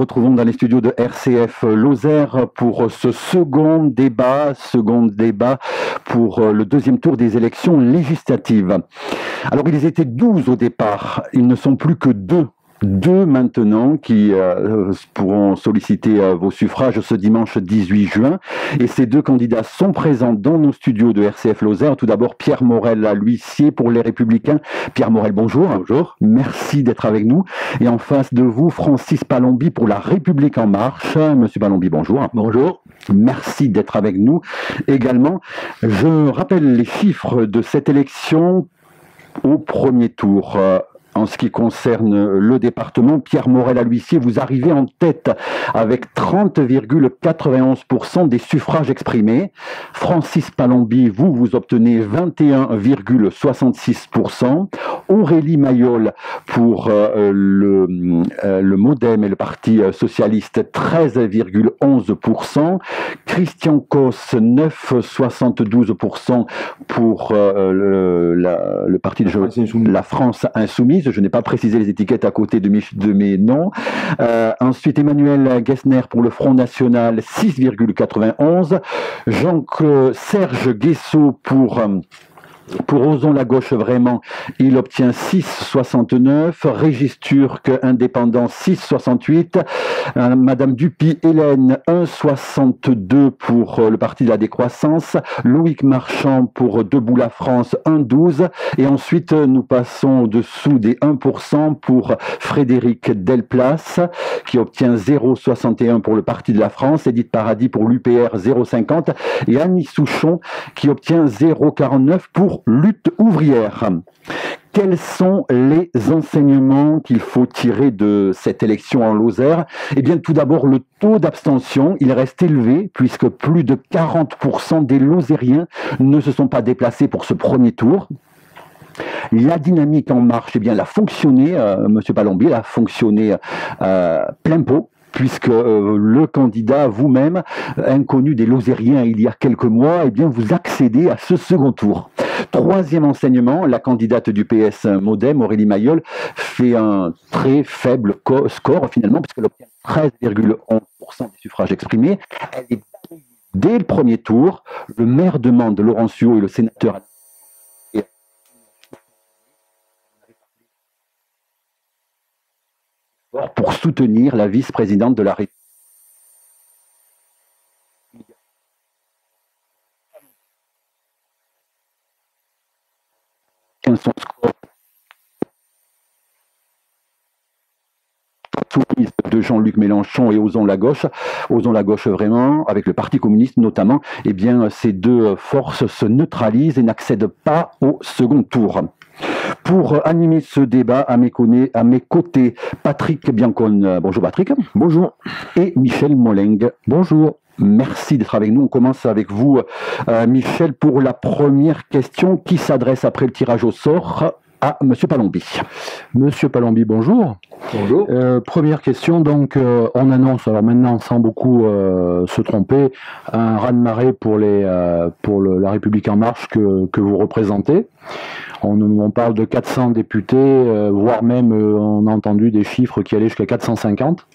retrouvons dans les studios de RCF Lozère pour ce second débat pour le deuxième tour des élections législatives. Alors, ils étaient 12 au départ, ils ne sont plus que deux maintenant qui pourront solliciter vos suffrages ce dimanche 18 juin. Et ces deux candidats sont présents dans nos studios de RCF Lozère. Tout d'abord, Pierre Morel à l'huissier pour les Républicains. Pierre Morel, bonjour. Bonjour. Merci d'être avec nous. Et en face de vous, Francis Palombi pour la République en marche. Monsieur Palombi, bonjour. Bonjour. Merci d'être avec nous également. Je rappelle les chiffres de cette élection au premier tour. En ce qui concerne le département, Pierre Morel à l'huissier, vous arrivez en tête avec 30,91% des suffrages exprimés. Francis Palombi, vous obtenez 21,66%. Aurélie Mayol pour le MoDem et le Parti socialiste, 13,11%. Christian Cos, 9,72% pour le Parti de la France Insoumise. Je n'ai pas précisé les étiquettes à côté de mes noms. Ensuite, Emmanuel Gessner pour le Front National, 6,91. Serge Guessot pour Osons la gauche vraiment, il obtient 6,69. Régis Turc, indépendant, 6,68. Madame Dupuy Hélène, 1,62 pour le Parti de la décroissance. Loïc Marchand pour Debout la France, 1,12. Et ensuite, nous passons au-dessous des 1% pour Frédéric Delplace, qui obtient 0,61 pour le Parti de la France. Edith Paradis pour l'UPR, 0,50. Et Annie Souchon, qui obtient 0,49 pour Lutte ouvrière. Quels sont les enseignements qu'il faut tirer de cette élection en Lozère? Eh bien, tout d'abord, le taux d'abstention, il reste élevé puisque plus de 40% des Lozériens ne se sont pas déplacés pour ce premier tour. La dynamique en marche, eh bien, elle a fonctionné, Monsieur Palombi, elle a fonctionné plein pot, puisque le candidat, vous-même, inconnu des Lozériens il y a quelques mois, eh bien, vous accédez à ce second tour. Troisième enseignement, la candidate du PS MoDem, Aurélie Mayol, fait un très faible score finalement, puisqu'elle obtient 13,11% des suffrages exprimés. Elle est dès le premier tour. Le maire de Mende, Laurent Suau, et le sénateur pour soutenir la vice-présidente de la République. Son score soumise de Jean-Luc Mélenchon et Osons la gauche vraiment, avec le Parti communiste notamment, eh bien ces deux forces se neutralisent et n'accèdent pas au second tour. Pour animer ce débat, à mes côtés, Patrick Biancone. Bonjour Patrick. Bonjour. Et Michel Molling. Bonjour. Merci d'être avec nous. On commence avec vous, Michel, pour la première question qui s'adresse après le tirage au sort à Monsieur Palombi. Monsieur Palombi, bonjour. Bonjour. Première question, donc on annonce, alors maintenant sans beaucoup se tromper, un raz-de-marée pour la République en marche que vous représentez. On parle de 400 députés, voire même on a entendu des chiffres qui allaient jusqu'à 450.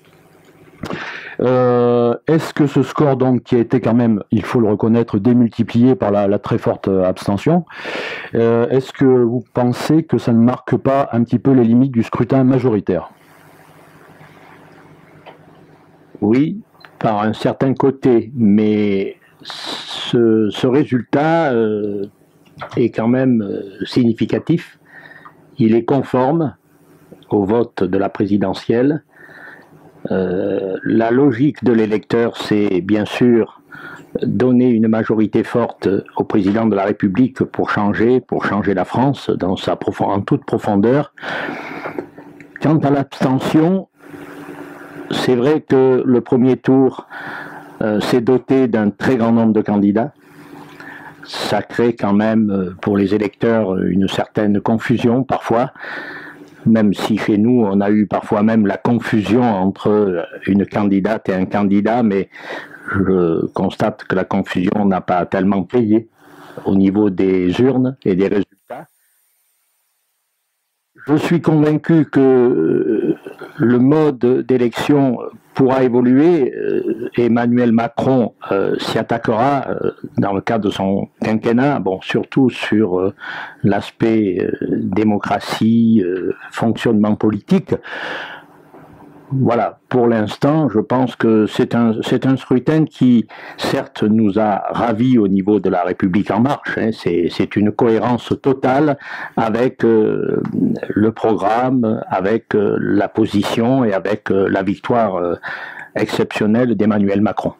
Est-ce que ce score, donc, qui a été quand même, il faut le reconnaître, démultiplié par la très forte abstention, est-ce que vous pensez que ça ne marque pas un petit peu les limites du scrutin majoritaire? Oui, par un certain côté, mais ce résultat est quand même significatif. Il est conforme au vote de la présidentielle. La logique de l'électeur, c'est bien sûr donner une majorité forte au président de la République pour changer la France en toute profondeur. Quant à l'abstention, c'est vrai que le premier tour s'est doté d'un très grand nombre de candidats. Ça crée quand même pour les électeurs une certaine confusion parfois. Même si chez nous, on a eu parfois même la confusion entre une candidate et un candidat, mais je constate que la confusion n'a pas tellement payé au niveau des urnes et des résultats. Je suis convaincu que le mode d'élection pourra évoluer. Emmanuel Macron s'y attaquera dans le cadre de son quinquennat, bon, surtout sur l'aspect démocratie, fonctionnement politique. Voilà, pour l'instant, je pense que c'est un scrutin qui, certes, nous a ravis au niveau de la République en marche. Hein, c'est une cohérence totale avec le programme, avec la position et avec la victoire exceptionnelle d'Emmanuel Macron.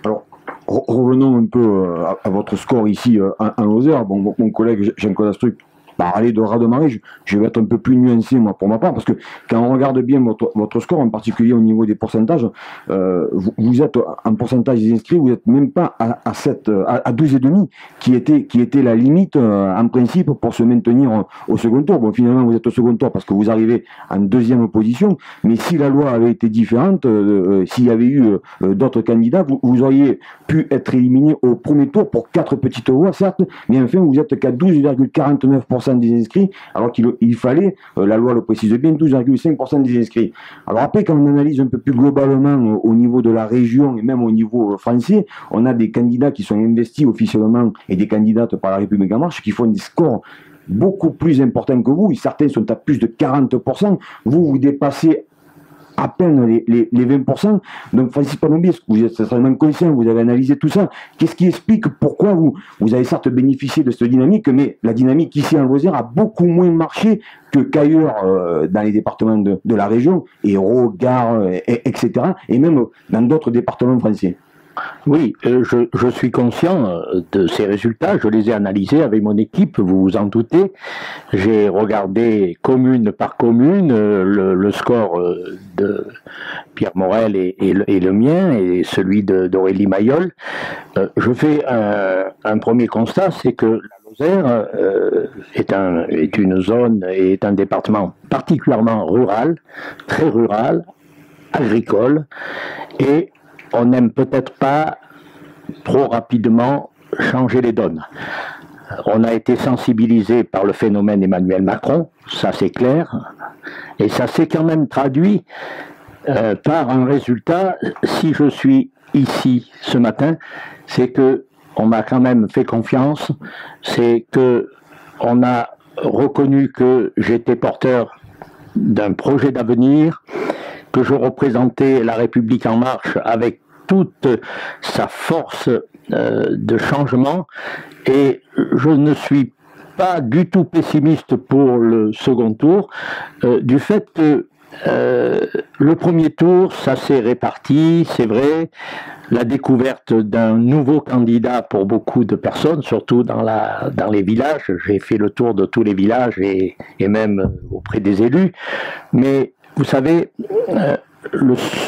Alors, revenons un peu à votre score ici en Lozère. Bon, mon collègue Jean-Claude Astruc parlait de raz-de-marée, je vais être un peu plus nuancé moi pour ma part, parce que quand on regarde bien votre score, en particulier au niveau des pourcentages, vous êtes en pourcentage des inscrits, vous n'êtes même pas à 12,5, qui était la limite en principe pour se maintenir au second tour. Bon, finalement vous êtes au second tour parce que vous arrivez en deuxième position, mais si la loi avait été différente, s'il y avait eu d'autres candidats, vous auriez pu être éliminé au premier tour pour 4 petites voix, certes, mais enfin vous êtes qu'à 12,49% des inscrits, alors qu'il fallait, la loi le précise bien, 12,5% des inscrits. Alors après, quand on analyse un peu plus globalement au niveau de la région et même au niveau français, on a des candidats qui sont investis officiellement et des candidates par la République en marche qui font des scores beaucoup plus importants que vous. Certains sont à plus de 40%. Vous dépassez à peine les 20%. Donc Francis Palombi, est-ce que vous êtes certainement conscient, vous avez analysé tout ça, qu'est-ce qui explique pourquoi vous avez certes bénéficié de cette dynamique, mais la dynamique ici en Lozère a beaucoup moins marché qu'ailleurs dans les départements de la région, Hérault, Gard, etc., et même dans d'autres départements français? Oui, je suis conscient de ces résultats, je les ai analysés avec mon équipe, vous vous en doutez. J'ai regardé commune par commune le score de Pierre Morel et le mien et celui d'Aurélie Mayol. Je fais un premier constat, c'est que la Lozère est une zone et est un département particulièrement rural, très rural, agricole, et on n'aime peut-être pas trop rapidement changer les donnes. On a été sensibilisé par le phénomène Emmanuel Macron, ça c'est clair, et ça s'est quand même traduit par un résultat. Si je suis ici ce matin, c'est que on m'a quand même fait confiance, c'est que on a reconnu que j'étais porteur d'un projet d'avenir, que je représentais la République en marche avec toute sa force de changement, et je ne suis pas du tout pessimiste pour le second tour, du fait que le premier tour, ça s'est réparti, c'est vrai, la découverte d'un nouveau candidat pour beaucoup de personnes, surtout dans les villages. J'ai fait le tour de tous les villages et même auprès des élus, mais vous savez,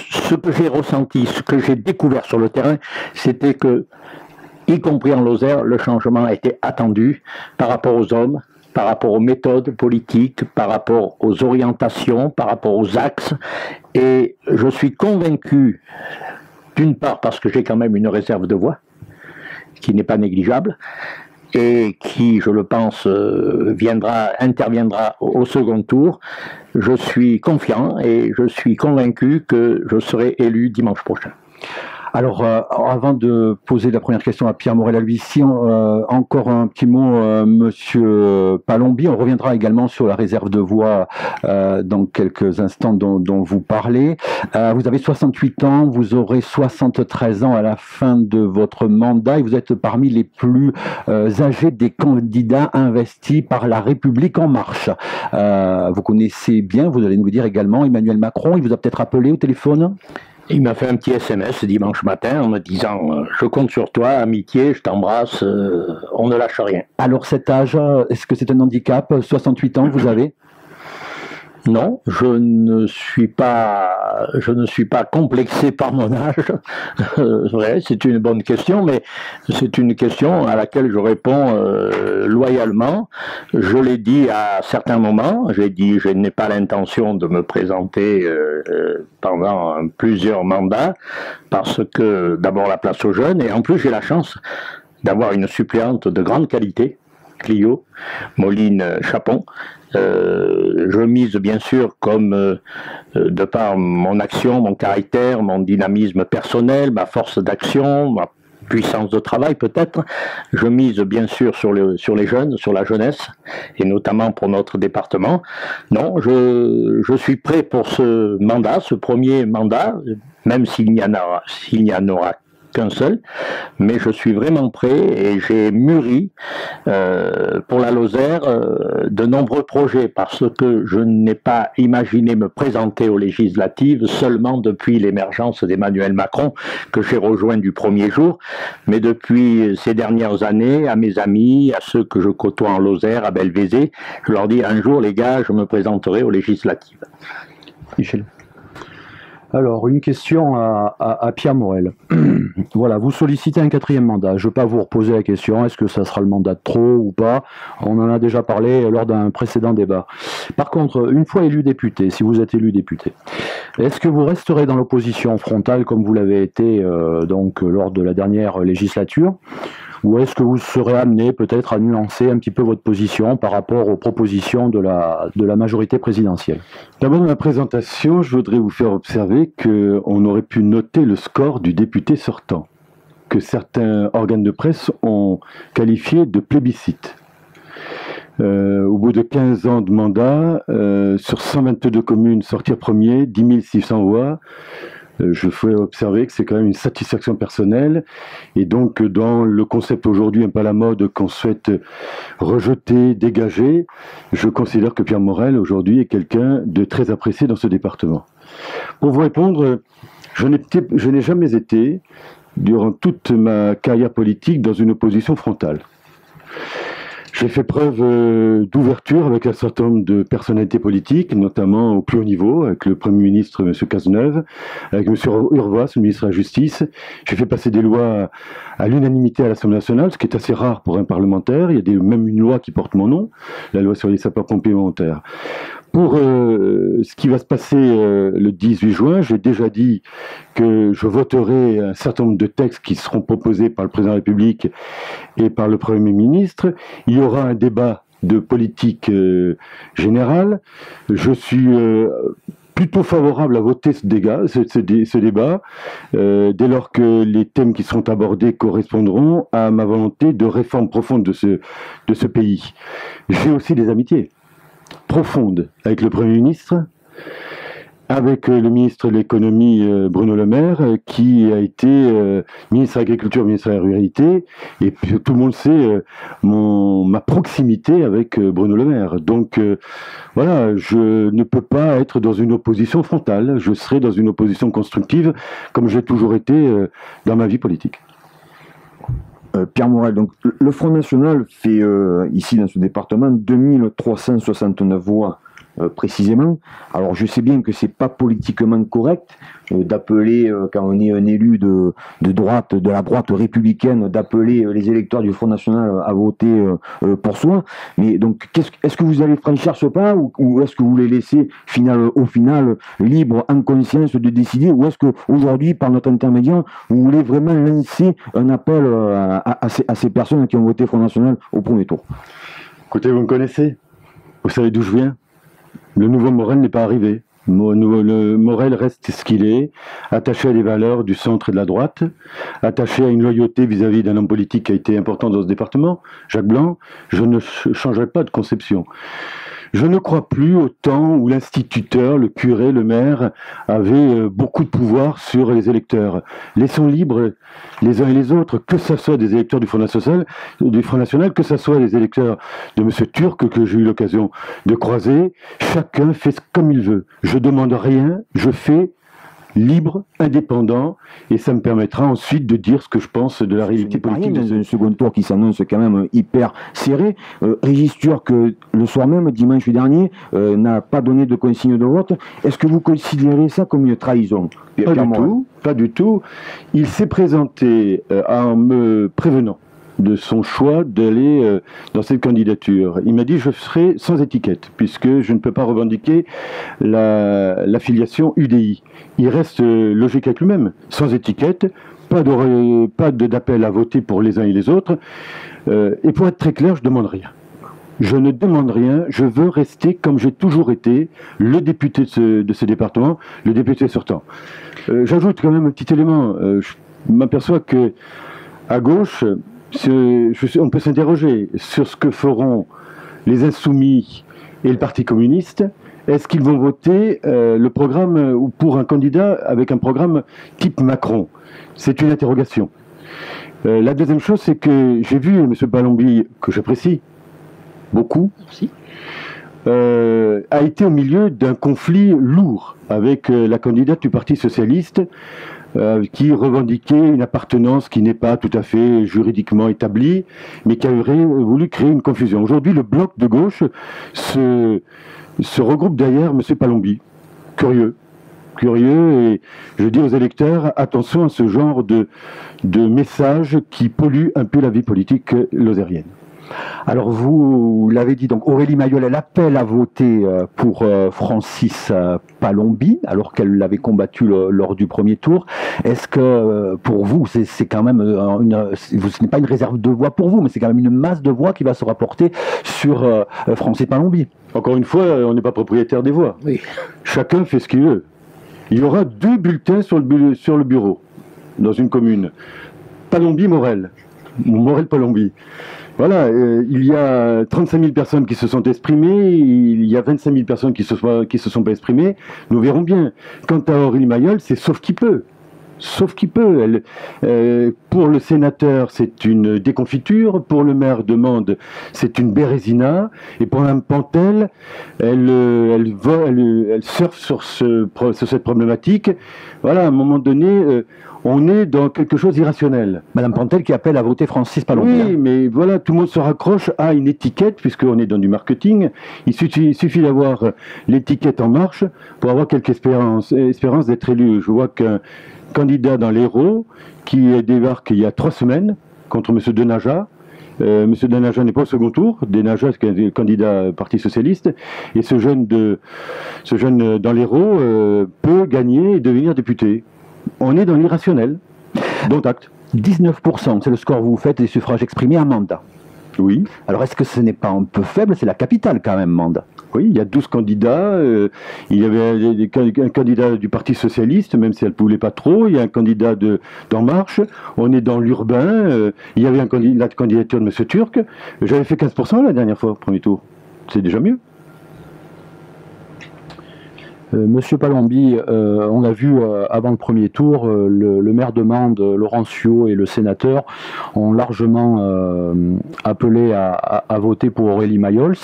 ce que j'ai ressenti, ce que j'ai découvert sur le terrain, c'était que, y compris en Lozère, le changement a été attendu par rapport aux hommes, par rapport aux méthodes politiques, par rapport aux orientations, par rapport aux axes. Et je suis convaincu, d'une part parce que j'ai quand même une réserve de voix, qui n'est pas négligeable, et qui, je le pense, interviendra au second tour. Je suis confiant et je suis convaincu que je serai élu dimanche prochain. Alors, avant de poser la première question à Pierre Morel-Albissi, encore un petit mot, Monsieur Palombi. On reviendra également sur la réserve de voix dans quelques instants dont vous parlez. Vous avez 68 ans, vous aurez 73 ans à la fin de votre mandat et vous êtes parmi les plus âgés des candidats investis par la République en marche. Vous connaissez bien, vous allez nous le dire également, Emmanuel Macron. Il vous a peut-être appelé au téléphone ? Il m'a fait un petit SMS dimanche matin en me disant « Je compte sur toi, amitié, je t'embrasse, on ne lâche rien ». Alors cet âge, est-ce que c'est un handicap? 68 ans, vous avez? Non, je ne suis pas complexé par mon âge. Ouais, c'est une bonne question, mais c'est une question à laquelle je réponds loyalement. Je l'ai dit à certains moments. J'ai dit je n'ai pas l'intention de me présenter pendant plusieurs mandats parce que d'abord la place aux jeunes et en plus j'ai la chance d'avoir une suppléante de grande qualité Clio, Moline-Chapon. Je mise bien sûr, comme de par mon action, mon caractère, mon dynamisme personnel, ma force d'action, ma puissance de travail peut-être, je mise bien sûr sur les jeunes, sur la jeunesse, et notamment pour notre département. Non, je suis prêt pour ce mandat, ce premier mandat, même s'il n'y en aura qu'un seul, mais je suis vraiment prêt et j'ai mûri pour la Lozère de nombreux projets parce que je n'ai pas imaginé me présenter aux législatives seulement depuis l'émergence d'Emmanuel Macron que j'ai rejoint du premier jour, mais depuis ces dernières années, à mes amis, à ceux que je côtoie en Lozère, à Belvézé, je leur dis un jour les gars, je me présenterai aux législatives. Michel. Alors, une question à Pierre Morel. Voilà, vous sollicitez un 4e mandat. Je ne vais pas vous reposer la question, est-ce que ça sera le mandat de trop ou pas? On en a déjà parlé lors d'un précédent débat. Par contre, une fois élu député, si vous êtes élu député, est-ce que vous resterez dans l'opposition frontale comme vous l'avez été donc lors de la dernière législature? Ou est-ce que vous serez amené peut-être à nuancer un petit peu votre position par rapport aux propositions de la majorité présidentielle? D'abord, dans la présentation, je voudrais vous faire observer qu'on aurait pu noter le score du député sortant, que certains organes de presse ont qualifié de plébiscite. Au bout de 15 ans de mandat, sur 122 communes, sortir premier, 10 600 voix, je fais observer que c'est quand même une satisfaction personnelle, et donc dans le concept aujourd'hui un peu à la mode qu'on souhaite rejeter, dégager, je considère que Pierre Morel aujourd'hui est quelqu'un de très apprécié dans ce département. Pour vous répondre, je n'ai jamais été, durant toute ma carrière politique, dans une opposition frontale. J'ai fait preuve d'ouverture avec un certain nombre de personnalités politiques, notamment au plus haut niveau, avec le Premier ministre, M. Cazeneuve, avec M. Urvoas, le ministre de la Justice. J'ai fait passer des lois à l'unanimité à l'Assemblée nationale, ce qui est assez rare pour un parlementaire. Il y a même une loi qui porte mon nom, la loi sur les sapeurs-pompiers volontaires. Pour ce qui va se passer le 18 juin, j'ai déjà dit que je voterai un certain nombre de textes qui seront proposés par le président de la République et par le Premier ministre. Il y aura un débat de politique générale. Je suis plutôt favorable à voter ce débat, dès lors que les thèmes qui seront abordés correspondront à ma volonté de réforme profonde de ce pays. J'ai aussi des amitiés profonde avec le Premier ministre, avec le ministre de l'économie Bruno Le Maire, qui a été ministre de l'Agriculture, ministre de la Ruralité, et puis, tout le monde sait ma proximité avec Bruno Le Maire. Donc voilà, je ne peux pas être dans une opposition frontale, je serai dans une opposition constructive, comme j'ai toujours été dans ma vie politique. Pierre Morel, donc le Front National fait ici dans ce département 2369 voix précisément. Alors je sais bien que c'est pas politiquement correct d'appeler, quand on est un élu de droite, de la droite républicaine, d'appeler les électeurs du Front National à voter pour soi. Mais donc est-ce que vous allez franchir ce pas ou est-ce que vous les laissez au final libres, en conscience de décider, ou est-ce qu'aujourd'hui, par notre intermédiaire, vous voulez vraiment lancer un appel à ces personnes qui ont voté Front National au premier tour? Écoutez, vous me connaissez, vous savez d'où je viens. Le nouveau Morel n'est pas arrivé. Le Morel reste ce qu'il est, attaché à des valeurs du centre et de la droite, attaché à une loyauté vis-à-vis d'un homme politique qui a été important dans ce département, Jacques Blanc. Je ne changerai pas de conception. Je ne crois plus au temps où l'instituteur, le curé, le maire avaient beaucoup de pouvoir sur les électeurs. Laissons libres les uns et les autres, que ce soit des électeurs du Front National, que ce soit des électeurs de M. Turc que j'ai eu l'occasion de croiser. Chacun fait comme il veut. Je demande rien, je fais libre, indépendant, et ça me permettra ensuite de dire ce que je pense de la réalité politique. Dans un second tour qui s'annonce quand même hyper serré. Régis Turc, le soir même, dimanche dernier, n'a pas donné de consigne de vote. Est-ce que vous considérez ça comme une trahison? Pas du tout. Il s'est présenté en me prévenant de son choix d'aller dans cette candidature. Il m'a dit: je serai sans étiquette, puisque je ne peux pas revendiquer l'affiliation UDI. Il reste logique avec lui-même, sans étiquette, pas d'appel à voter pour les uns et les autres. Et pour être très clair, je ne demande rien. Je ne demande rien, je veux rester comme j'ai toujours été, le député de ce département, le député sortant. J'ajoute quand même un petit élément. Je m'aperçois que à gauche, on peut s'interroger sur ce que feront les Insoumis et le Parti communiste. Est-ce qu'ils vont voter le programme ou pour un candidat avec un programme type Macron? C'est une interrogation. La deuxième chose, c'est que j'ai vu M. Palombi, que j'apprécie beaucoup, a été au milieu d'un conflit lourd avec la candidate du Parti socialiste qui revendiquait une appartenance qui n'est pas tout à fait juridiquement établie, mais qui avait voulu créer une confusion. Aujourd'hui, le bloc de gauche se regroupe derrière M. Palombi. Curieux, et je dis aux électeurs, attention à ce genre de messages qui polluent un peu la vie politique lozérienne. Alors vous l'avez dit, donc Aurélie Mayol, elle appelle à voter pour Francis Palombi, alors qu'elle l'avait combattu lors du premier tour. Est-ce que pour vous, c'est quand même ce n'est pas une réserve de voix pour vous, mais c'est quand même une masse de voix qui va se rapporter sur Francis Palombi? Encore une fois, on n'est pas propriétaire des voix. Oui. Chacun fait ce qu'il veut. Il y aura 2 bulletins sur le bureau, dans une commune. Palombi-Morel. Morel-Palombi. Voilà, il y a 35 000 personnes qui se sont exprimées, il y a 25 000 personnes qui se sont pas exprimées. Nous verrons bien. Quant à Aurélie Mayol, c'est sauf qui peut. Sauf qui peut. Pour le sénateur, c'est une déconfiture. Pour le maire de Mende, c'est une bérésina. Et pour Mme Pantel, elle surfe sur cette problématique. Voilà, à un moment donné, on est dans quelque chose d'irrationnel. Mme Pantel qui appelle à voter Francis Palombi. Oui, mais voilà, tout le monde se raccroche à une étiquette, puisqu'on est dans du marketing. Il suffit d'avoir l'étiquette en marche pour avoir quelque espérance d'être élu. Je vois qu'un candidat dans l'Hérault qui débarque il y a 3 semaines contre M. Denaja. M. Denaja n'est pas au second tour. Denaja, c'est un candidat Parti socialiste. Et ce jeune dans l'Hérault peut gagner et devenir député. On est dans l'irrationnel. Dont acte. 19%, c'est le score que vous faites des suffrages exprimés à Mende. Oui. Alors est-ce que ce n'est pas un peu faible? C'est la capitale quand même, Mende. Oui, il y a 12 candidats. Il y avait un candidat du Parti socialiste, même si elle ne voulait pas trop. Il y a un candidat d'En Marche. On est dans l'urbain. Il y avait la candidature de M. Turc. J'avais fait 15% la dernière fois, au premier tour. C'est déjà mieux. Monsieur Palombi, on l'a vu avant le premier tour, le maire de Mende, Laurent Suau, et le sénateur ont largement appelé à voter pour Aurélie Mayol.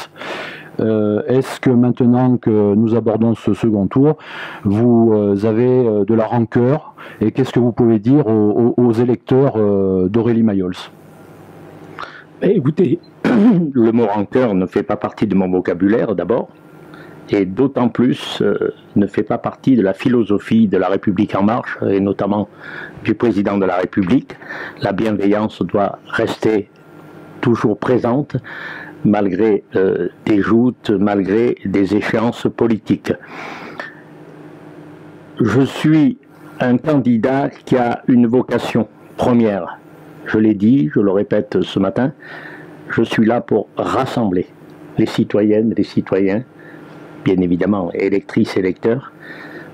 Est-ce que maintenant que nous abordons ce second tour, vous avez de la rancœur, et qu'est-ce que vous pouvez dire aux électeurs d'Aurélie Mayol? Écoutez, le mot rancœur ne fait pas partie de mon vocabulaire d'abord, et d'autant plus ne fait pas partie de la philosophie de la République en marche, et notamment du président de la République. La bienveillance doit rester toujours présente, malgré des joutes, malgré des échéances politiques. Je suis un candidat qui a une vocation première. Je l'ai dit, je le répète ce matin, je suis là pour rassembler les citoyennes et les citoyens, bien évidemment électrices et électeurs.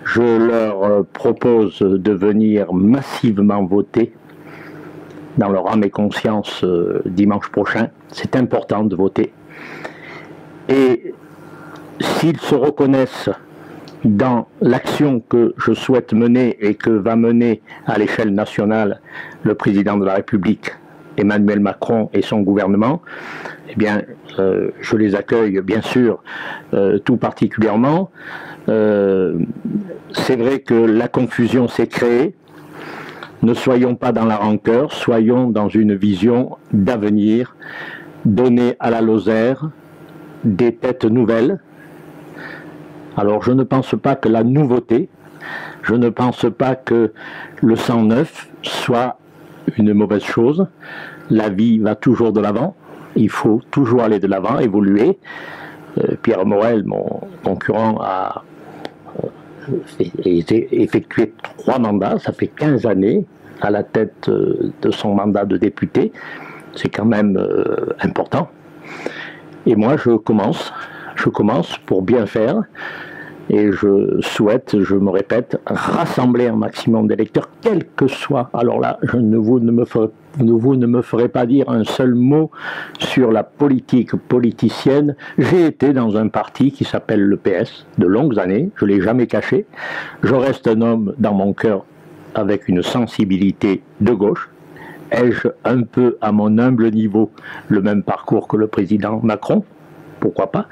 Je leur propose de venir massivement voter dans leur âme et conscience dimanche prochain. C'est important de voter. Et s'ils se reconnaissent dans l'action que je souhaite mener et que va mener à l'échelle nationale le président de la République, Emmanuel Macron, et son gouvernement, eh bien, je les accueille bien sûr tout particulièrement. C'est vrai que la confusion s'est créée. Ne soyons pas dans la rancœur, soyons dans une vision d'avenir, donner à la Lozère des têtes nouvelles. Alors je ne pense pas que la nouveauté, je ne pense pas que le sang neuf soit une mauvaise chose. La vie va toujours de l'avant, il faut toujours aller de l'avant, évoluer. Pierre Morel, mon concurrent, a effectué 3 mandats, ça fait 15 années à la tête de son mandat de député. c'est quand même important. Et moi, je commence pour bien faire. Et je souhaite, je me répète, rassembler un maximum d'électeurs, quel que soit. Alors là, vous ne me ferez pas dire un seul mot sur la politique politicienne. J'ai été dans un parti qui s'appelle le PS de longues années, je ne l'ai jamais caché. Je reste un homme dans mon cœur avec une sensibilité de gauche. Ai-je un peu, à mon humble niveau, le même parcours que le président Macron? Pourquoi pas?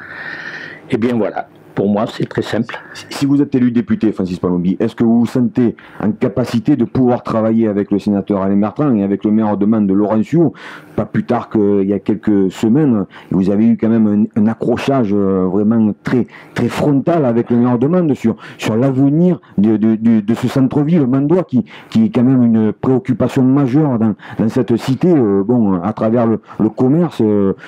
Eh bien voilà. Pour moi, c'est très simple. Si vous êtes élu député, Francis Palombi, est-ce que vous vous sentez en capacité de pouvoir travailler avec le sénateur Alain Bertrand et avec le maire de Mende, Laurent Suau? Pas plus tard qu'il y a quelques semaines, vous avez eu quand même un accrochage vraiment très, très frontal avec le maire de Mende sur l'avenir de ce centre-ville mandois qui est quand même une préoccupation majeure dans cette cité. À travers le commerce,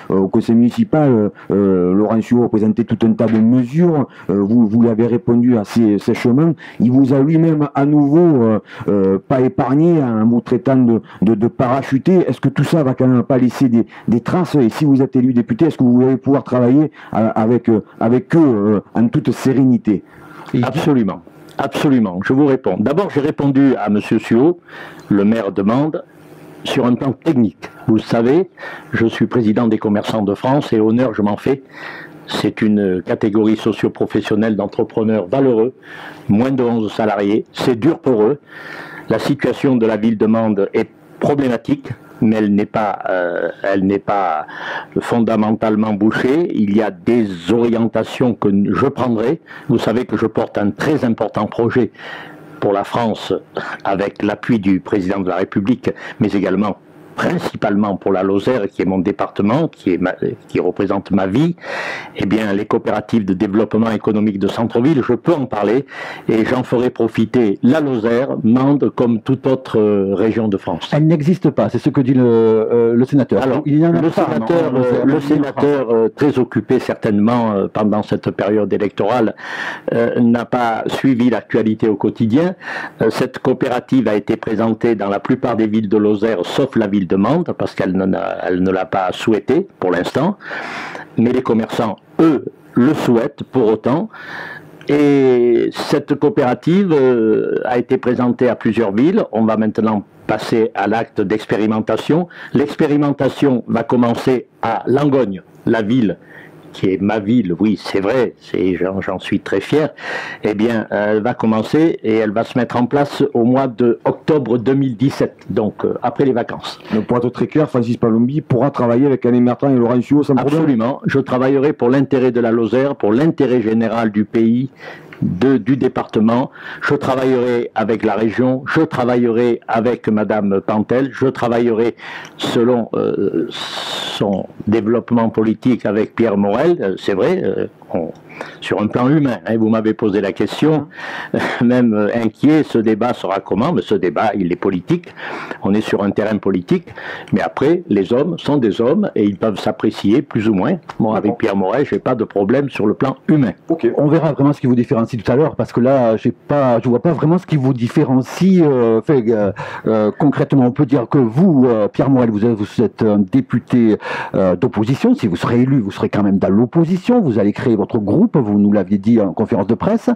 au conseil municipal, Laurent Suau a présenté tout un tas de mesures. Vous lui avez répondu assez sèchement. Il vous a lui-même à nouveau pas épargné en vous traitant de parachuté. Est-ce que tout ça va quand même pas laisser des traces? Et si vous êtes élu député, est-ce que vous allez pouvoir travailler avec eux en toute sérénité? Absolument. Absolument. Je vous réponds. D'abord, j'ai répondu à M. Suau, le maire de Mende, sur un plan technique. Vous le savez, je suis président des commerçants de France et honneur, je m'en fais. C'est une catégorie socio-professionnelle d'entrepreneurs valeureux, moins de 11 salariés. C'est dur pour eux. La situation de la ville de Mende est problématique, mais elle n'est pas fondamentalement bouchée. Il y a des orientations que je prendrai. Vous savez que je porte un très important projet pour la France avec l'appui du président de la République, mais également principalement pour la Lozère, qui est mon département, qui représente ma vie. Eh bien, les coopératives de développement économique de centre-ville, je peux en parler, et j'en ferai profiter la Lozère, Mende, comme toute autre région de France. Elle n'existe pas, c'est ce que dit le sénateur. Alors, le sénateur très occupé certainement pendant cette période électorale, n'a pas suivi l'actualité au quotidien. Cette coopérative a été présentée dans la plupart des villes de Lozère, sauf la ville de Mende, parce qu'elle ne l'a pas souhaité pour l'instant, mais les commerçants, eux, le souhaitent pour autant. Et cette coopérative a été présentée à plusieurs villes. On va maintenant passer à l'acte d'expérimentation. L'expérimentation va commencer à Langogne, la ville qui est ma ville, oui c'est vrai, j'en suis très fier. Eh bien, elle va commencer et elle va se mettre en place au mois d'octobre 2017, donc après les vacances. Donc pour être très clair, Francis Palombi pourra travailler avec Alain Bertrand et Laurent Suau sans problème? Absolument, je travaillerai pour l'intérêt de la Lozère, pour l'intérêt général du pays, du département. Je travaillerai avec la région, je travaillerai avec Madame Pantel, je travaillerai selon son développement politique avec Pierre Morel, c'est vrai, sur un plan humain, hein, vous m'avez posé la question, même inquiet, ce débat sera comment? Mais ce débat, il est politique, on est sur un terrain politique, mais après, les hommes sont des hommes et ils peuvent s'apprécier plus ou moins. Moi, avec Pierre Morel, j'ai pas de problème sur le plan humain. Ok, on verra vraiment ce qui vous différencie tout à l'heure, parce que là, je vois pas vraiment ce qui vous différencie. Concrètement, on peut dire que vous, Pierre Morel, vous êtes un député d'opposition. Si vous serez élu, vous serez quand même dans l'opposition. Vous allez créer votre groupe, vous nous l'aviez dit en conférence de presse.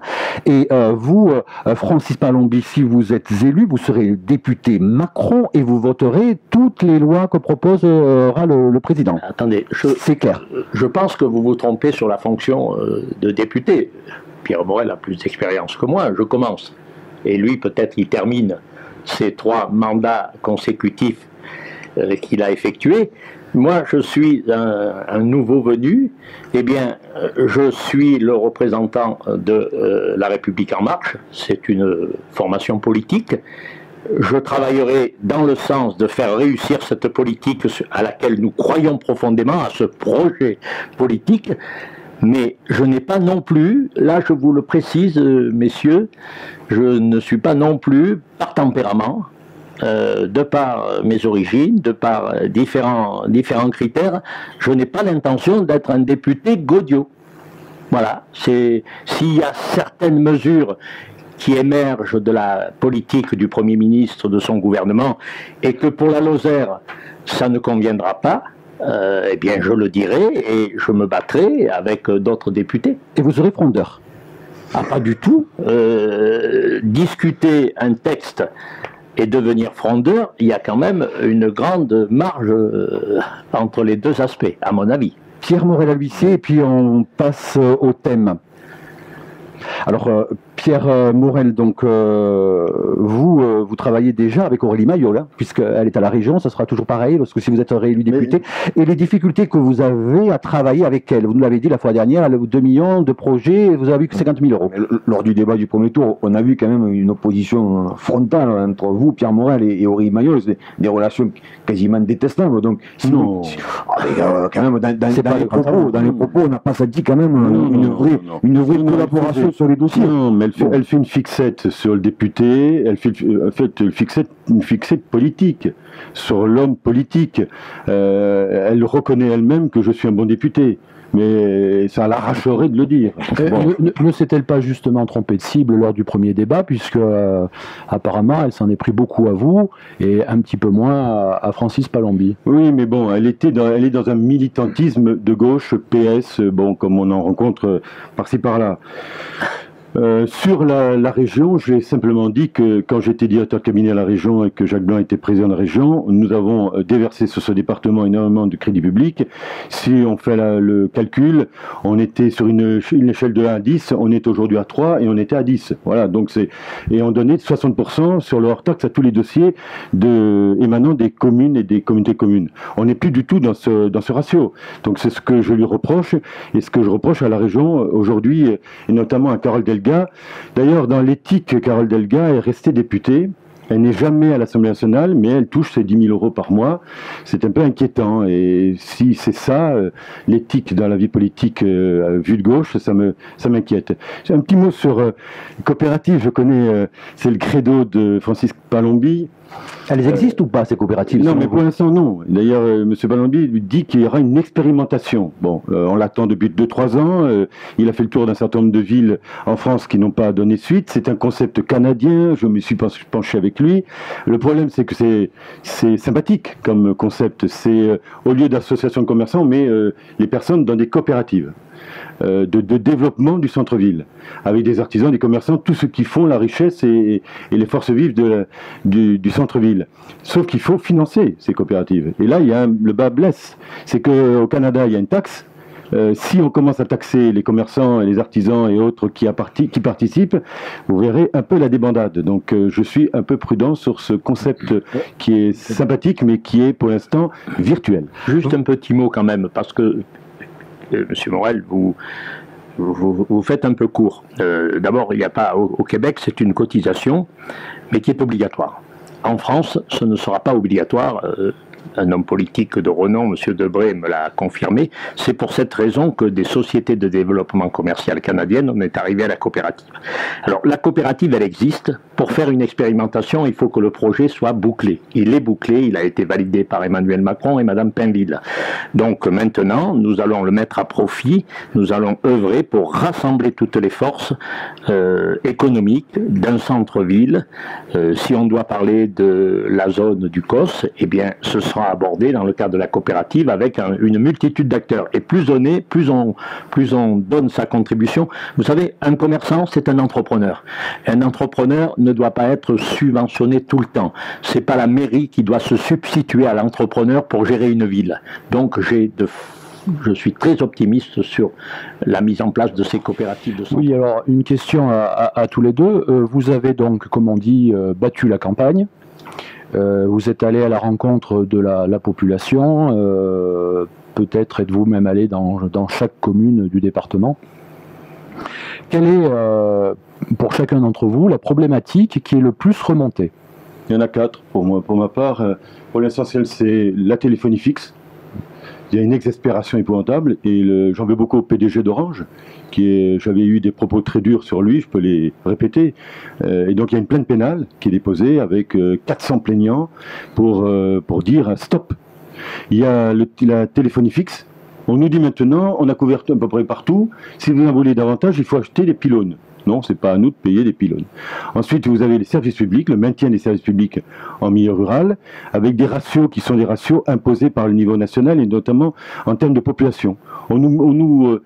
Et vous, Francis Palombi, si vous êtes élu, vous serez député Macron et vous voterez toutes les lois que proposera le président. Attendez, c'est clair. Je pense que vous vous trompez sur la fonction de député. Pierre Morel a plus d'expérience que moi, je commence. Et lui, peut-être, il termine ses 3 mandats consécutifs qu'il a effectués. Moi, je suis un nouveau venu. Eh bien, je suis le représentant de La République En Marche. C'est une formation politique. Je travaillerai dans le sens de faire réussir cette politique à laquelle nous croyons profondément, à ce projet politique. Mais je n'ai pas non plus, là je vous le précise, messieurs, je ne suis pas non plus, par tempérament, de par mes origines, de par différents critères, je n'ai pas l'intention d'être un député Gaudiot. Voilà, s'il y a certaines mesures qui émergent de la politique du Premier ministre, de son gouvernement, et que pour la Lozère, ça ne conviendra pas, eh bien je le dirai et je me battrai avec d'autres députés. Et vous serez frondeur? Ah, pas du tout. Discuter un texte et devenir frondeur, il y a quand même une grande marge entre les deux aspects, à mon avis. Pierre Morel à l'huissier, et puis on passe au thème. Alors, Pierre Morel, donc, vous travaillez déjà avec Aurélie Maillot, hein, puisqu'elle est à la région, ça sera toujours pareil, lorsque si vous êtes réélu député. Mais... Et les difficultés que vous avez à travailler avec elle, vous nous l'avez dit la fois dernière, elle a 2 millions de projets, et vous avez eu que 50 000 euros. Lors du débat du premier tour, on a vu quand même une opposition frontale entre vous, Pierre Morel, et Aurélie Maillot, des relations quasiment détestables. Donc, sinon, quand même, dans les propos, on n'a pas senti quand même une vraie collaboration sur les dossiers. Non, mais elle fait une fixette sur le député, elle fait une fixette politique, sur l'homme politique. Elle reconnaît elle-même que je suis un bon député. Mais ça l'arracherait de le dire. Bon. Ne s'est-elle pas justement trompée de cible lors du premier débat, puisque apparemment elle s'en est pris beaucoup à vous et un petit peu moins à Francis Palombi? Oui, mais bon, elle est dans un militantisme de gauche, PS, bon, comme on en rencontre par-ci par-là. Sur la région, j'ai simplement dit que quand j'étais directeur de cabinet à la région et que Jacques Blanc était président de la région, nous avons déversé sur ce département énormément de crédit public. Si on fait le calcul, on était sur une échelle de 1 à 10, on est aujourd'hui à 3 et on était à 10. Voilà, donc et on donnait 60% sur le hors-taxe à tous les dossiers émanant des communes et des communautés communes. On n'est plus du tout dans ce ratio. Donc c'est ce que je lui reproche et ce que je reproche à la région aujourd'hui, et notamment à Carole Delga. D'ailleurs, dans l'éthique, Carole Delga est restée députée. Elle n'est jamais à l'Assemblée nationale, mais elle touche ses 10 000 euros par mois. C'est un peu inquiétant. Et si c'est ça, l'éthique dans la vie politique vue de gauche, ça m'inquiète. Un petit mot sur coopérative. Je connais, c'est le credo de Francis Palombi. Elles existent ou pas, ces coopératives? Non, mais pour l'instant, non. D'ailleurs, M. Palombi dit qu'il y aura une expérimentation. Bon, on l'attend depuis 2-3 ans. Il a fait le tour d'un certain nombre de villes en France qui n'ont pas donné suite. C'est un concept canadien. Je me suis penché avec lui. Le problème, c'est que c'est sympathique comme concept. C'est au lieu d'associations de commerçants, mais les personnes dans des coopératives. De développement du centre-ville, avec des artisans, des commerçants, tous ceux qui font la richesse et les forces vives du centre-ville. Sauf qu'il faut financer ces coopératives. Et là, le bas blesse. C'est qu'au Canada, il y a une taxe. Si on commence à taxer les commerçants et les artisans et autres qui participent, vous verrez un peu la débandade. Donc je suis un peu prudent sur ce concept qui est sympathique, mais qui est pour l'instant virtuel. Juste un petit mot quand même, parce que Monsieur Morel, vous faites un peu court. D'abord, il n'y a pas au Québec, c'est une cotisation, mais qui est obligatoire. En France, ce ne sera pas obligatoire. Un homme politique de renom, M. Debré, me l'a confirmé. C'est pour cette raison que des sociétés de développement commercial canadiennes, on est arrivé à la coopérative. Alors, la coopérative, elle existe. Pour faire une expérimentation, il faut que le projet soit bouclé. Il est bouclé, il a été validé par Emmanuel Macron et Mme Pinville. Donc maintenant, nous allons le mettre à profit. Nous allons œuvrer pour rassembler toutes les forces économiques d'un centre-ville. Si on doit parler de la zone du COS, eh bien, ce sera abordé dans le cadre de la coopérative avec une multitude d'acteurs. Et plus on est, plus on donne sa contribution. Vous savez, un commerçant, c'est un entrepreneur. Un entrepreneur ne doit pas être subventionné tout le temps. C'est pas la mairie qui doit se substituer à l'entrepreneur pour gérer une ville. Donc je suis très optimiste sur la mise en place de ces coopératives de santé. Oui, alors une question à tous les deux. Vous avez donc, comme on dit, battu la campagne. Vous êtes allé à la rencontre de la population. Peut-être êtes-vous même allé dans chaque commune du département. Quelle est, pour chacun d'entre vous, la problématique qui est le plus remontée? Il y en a 4 pour ma part. Pour l'essentiel, c'est la téléphonie fixe. Il y a une exaspération épouvantable et j'en veux beaucoup au PDG d'Orange, j'avais eu des propos très durs sur lui, je peux les répéter. Et donc il y a une plainte pénale qui est déposée avec 400 plaignants pour dire stop. Il y a la téléphonie fixe. On nous dit maintenant, on a couvert à peu près partout, si vous en voulez davantage, il faut acheter des pylônes. Non, c'est pas à nous de payer des pylônes. Ensuite, vous avez les services publics, le maintien des services publics en milieu rural, avec des ratios qui sont des ratios imposés par le niveau national et notamment en termes de population. On nous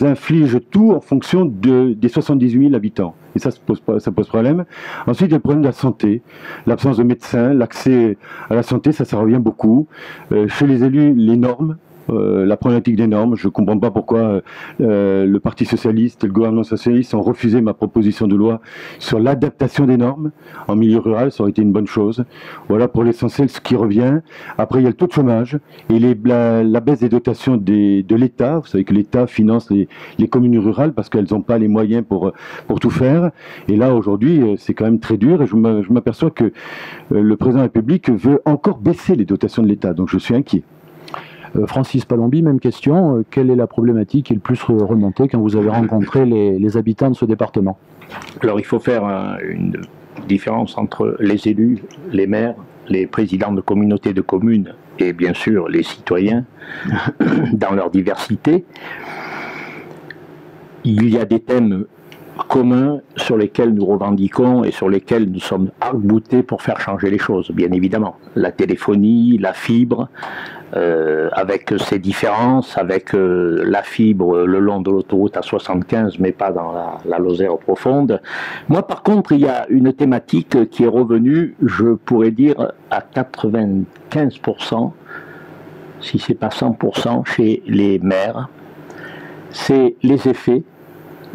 inflige tout en fonction des 78 000 habitants. Et ça pose problème. Ensuite, il y a le problème de la santé, l'absence de médecins, l'accès à la santé, ça revient beaucoup. Chez les élus, les normes. La problématique des normes, je ne comprends pas pourquoi le Parti Socialiste et le gouvernement socialiste ont refusé ma proposition de loi sur l'adaptation des normes en milieu rural, ça aurait été une bonne chose. Voilà pour l'essentiel ce qui revient. Après, il y a le taux de chômage et la baisse des dotations de l'État. Vous savez que l'État finance les communes rurales parce qu'elles n'ont pas les moyens pour tout faire. Et là, aujourd'hui, c'est quand même très dur et je m'aperçois que le président de la République veut encore baisser les dotations de l'État. Donc je suis inquiet. Francis Palombi, même question. Quelle est la problématique qui est le plus remontée quand vous avez rencontré les habitants de ce département? Alors il faut faire une différence entre les élus, les maires, les présidents de communautés de communes et bien sûr les citoyens dans leur diversité. Il y a des thèmes communs sur lesquels nous revendiquons et sur lesquels nous sommes arc-boutés pour faire changer les choses, bien évidemment. La téléphonie, la fibre, avec ses différences, avec la fibre le long de l'autoroute A75, mais pas dans la Lozère profonde. Moi, par contre, il y a une thématique qui est revenue, je pourrais dire, à 95%, si c'est pas 100%, chez les maires. C'est les effets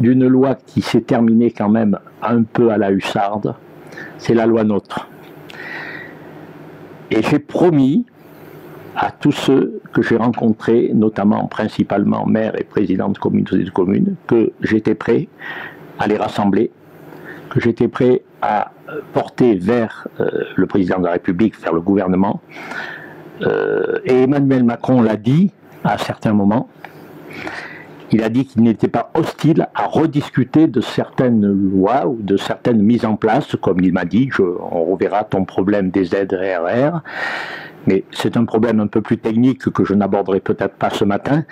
d'une loi qui s'est terminée quand même un peu à la hussarde, c'est la loi NOTRe. Et j'ai promis à tous ceux que j'ai rencontrés, notamment principalement maires et présidents de communautés de communes, que j'étais prêt à les rassembler, que j'étais prêt à porter vers le président de la République, vers le gouvernement. Et Emmanuel Macron l'a dit à certains moments. Il a dit qu'il n'était pas hostile à rediscuter de certaines lois ou de certaines mises en place, comme il m'a dit, on reverra ton problème des aides RR, mais c'est un problème un peu plus technique que je n'aborderai peut-être pas ce matin.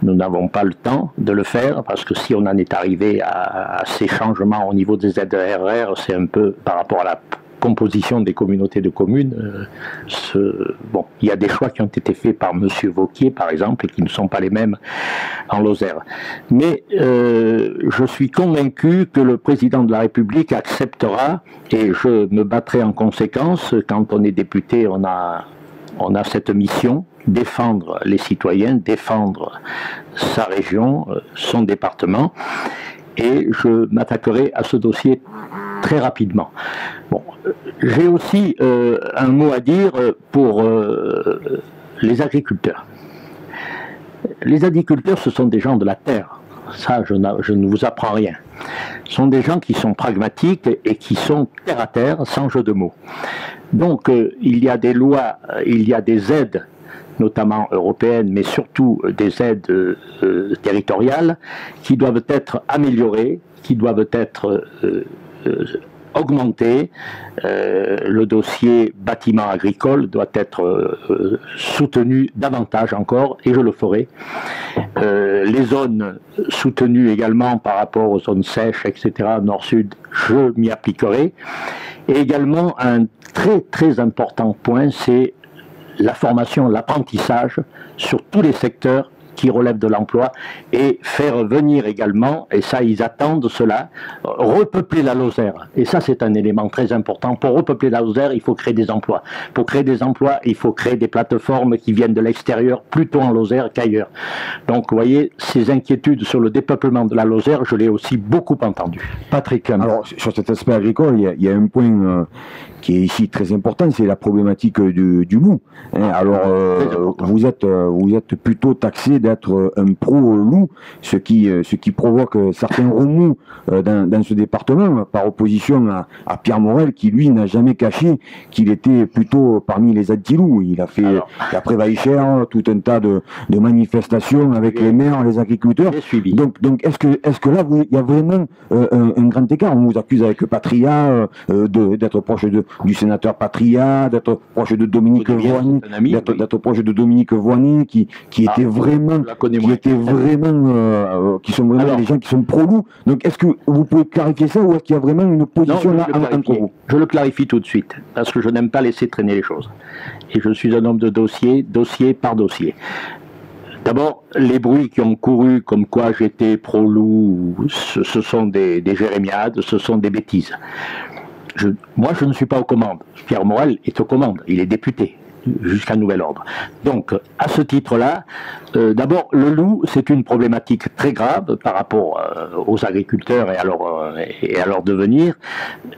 Nous n'avons pas le temps de le faire, parce que si on en est arrivé à ces changements au niveau des aides RR, c'est un peu par rapport à la composition des communautés de communes. Bon, il y a des choix qui ont été faits par M. Wauquiez, par exemple, et qui ne sont pas les mêmes en Lozère. Mais je suis convaincu que le président de la République acceptera, et je me battrai en conséquence. Quand on est député, on a cette mission, défendre les citoyens, défendre sa région, son département, et je m'attaquerai à ce dossier très rapidement. Bon, j'ai aussi un mot à dire pour les agriculteurs. Les agriculteurs, ce sont des gens de la terre. Ça, je ne vous apprends rien. Ce sont des gens qui sont pragmatiques et qui sont terre à terre, sans jeu de mots. Donc, il y a des lois, il y a des aides, notamment européennes, mais surtout des aides territoriales, qui doivent être améliorées, qui doivent être augmentées. Le dossier bâtiment agricole doit être soutenu davantage encore, et je le ferai. Les zones soutenues également par rapport aux zones sèches, etc., nord-sud, je m'y appliquerai. Et également, un très très important point, c'est la formation, l'apprentissage sur tous les secteurs qui relèvent de l'emploi, et faire venir également, et ça ils attendent cela, repeupler la Lozère. Et ça c'est un élément très important. Pour repeupler la Lozère, il faut créer des emplois. Pour créer des emplois, il faut créer des plateformes qui viennent de l'extérieur, plutôt en Lozère qu'ailleurs. Donc vous voyez, ces inquiétudes sur le dépeuplement de la Lozère, je l'ai aussi beaucoup entendu. Patrick. Alors sur cet aspect agricole, il y a un point qui est ici très important, c'est la problématique du loup. Alors vous êtes plutôt taxé d'être un pro-loup, ce qui provoque certains remous dans ce département, par opposition à Pierre Morel, qui lui n'a jamais caché qu'il était plutôt parmi les anti-loups. Il a fait, après Vaïcher, tout un tas de manifestations avec les maires, les agriculteurs. Donc est-ce que là, il y a vraiment un grand écart? On vous accuse avec Patria d'être proche du sénateur Patria, d'être proche de Dominique Voynet, d'être proche de Dominique Voynet, qui était vraiment, qui sont vraiment des gens qui sont pro-loup. Donc, est-ce que vous pouvez clarifier ça, ou est-ce qu'il y a vraiment une opposition là entre vous? Je le clarifie tout de suite, parce que je n'aime pas laisser traîner les choses. Et je suis un homme de dossier, dossier par dossier. D'abord, les bruits qui ont couru comme quoi j'étais pro-loup, ce sont des jérémiades, ce sont des bêtises. Moi, je ne suis pas aux commandes. Pierre Morel est aux commandes, il est député, jusqu'à nouvel ordre. Donc, à ce titre-là, d'abord, le loup, c'est une problématique très grave par rapport aux agriculteurs et à leur devenir.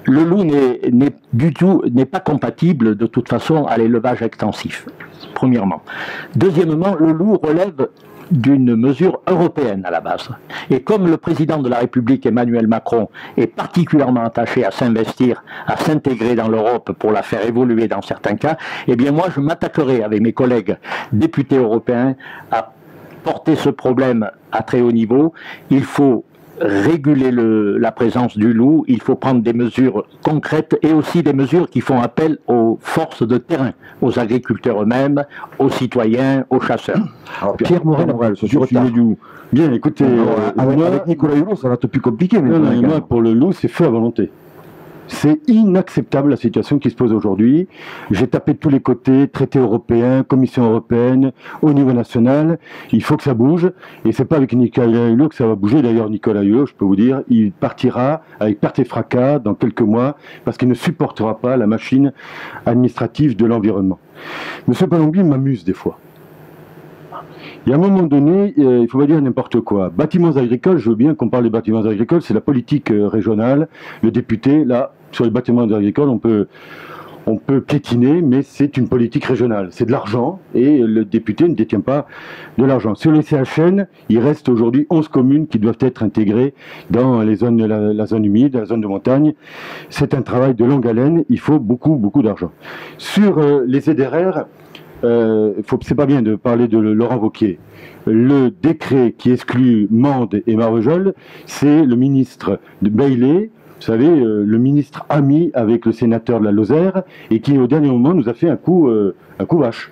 Le loup n'est pas compatible de toute façon à l'élevage extensif, premièrement. Deuxièmement, le loup relève d'une mesure européenne à la base. Et comme le président de la République, Emmanuel Macron, est particulièrement attaché à s'investir, à s'intégrer dans l'Europe pour la faire évoluer dans certains cas, eh bien moi je m'attaquerai avec mes collègues députés européens à porter ce problème à très haut niveau. Il faut réguler la présence du loup, il faut prendre des mesures concrètes et aussi des mesures qui font appel aux forces de terrain, aux agriculteurs eux-mêmes, aux citoyens, aux chasseurs. Alors, Pierre Morel, sur le sujet du loup. Bien, écoutez, avec Nicolas Hulot, ça va être plus compliqué. Moi, pour le loup, c'est feu à volonté. C'est inacceptable la situation qui se pose aujourd'hui. J'ai tapé de tous les côtés, traités européens, Commission européenne, au niveau national. Il faut que ça bouge. Et c'est pas avec Nicolas Hulot que ça va bouger. D'ailleurs, Nicolas Hulot, je peux vous dire, il partira avec perte et fracas dans quelques mois parce qu'il ne supportera pas la machine administrative de l'environnement. Monsieur Palombi m'amuse des fois. Il y a un moment donné, il ne faut pas dire n'importe quoi. Bâtiments agricoles, je veux bien qu'on parle des bâtiments agricoles, c'est la politique régionale. Le député, là, sur les bâtiments agricoles, on peut piétiner, mais c'est une politique régionale. C'est de l'argent, et le député ne détient pas de l'argent. Sur les CHN, il reste aujourd'hui 11 communes qui doivent être intégrées dans les zones, la zone humide, la zone de montagne. C'est un travail de longue haleine, il faut beaucoup, beaucoup d'argent. Sur les ZRR, c'est pas bien de parler de Laurent Wauquiez. Le décret qui exclut Mende et Marvejols, c'est le ministre de Bailey, vous savez, le ministre ami avec le sénateur de la Lozère, et qui au dernier moment nous a fait un coup vache.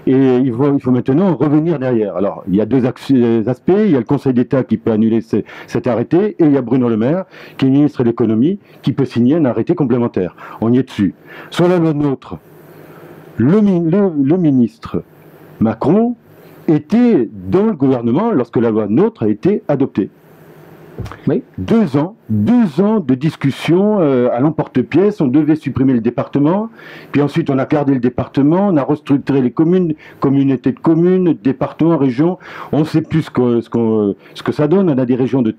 Et il faut maintenant revenir derrière. Alors, il y a deux aspects. Il y a le Conseil d'État qui peut annuler cet arrêté, et il y a Bruno Le Maire, qui est ministre de l'économie, qui peut signer un arrêté complémentaire. On y est dessus. Sur la loi NOTRe, le ministre Macron était dans le gouvernement lorsque la loi NOTRe a été adoptée. Oui. 2 ans de discussion à l'emporte-pièce. On devait supprimer le département, puis ensuite on a gardé le département, on a restructuré les communes, communautés de communes, départements, régions. On ne sait plus ce que ça donne. On a des régions de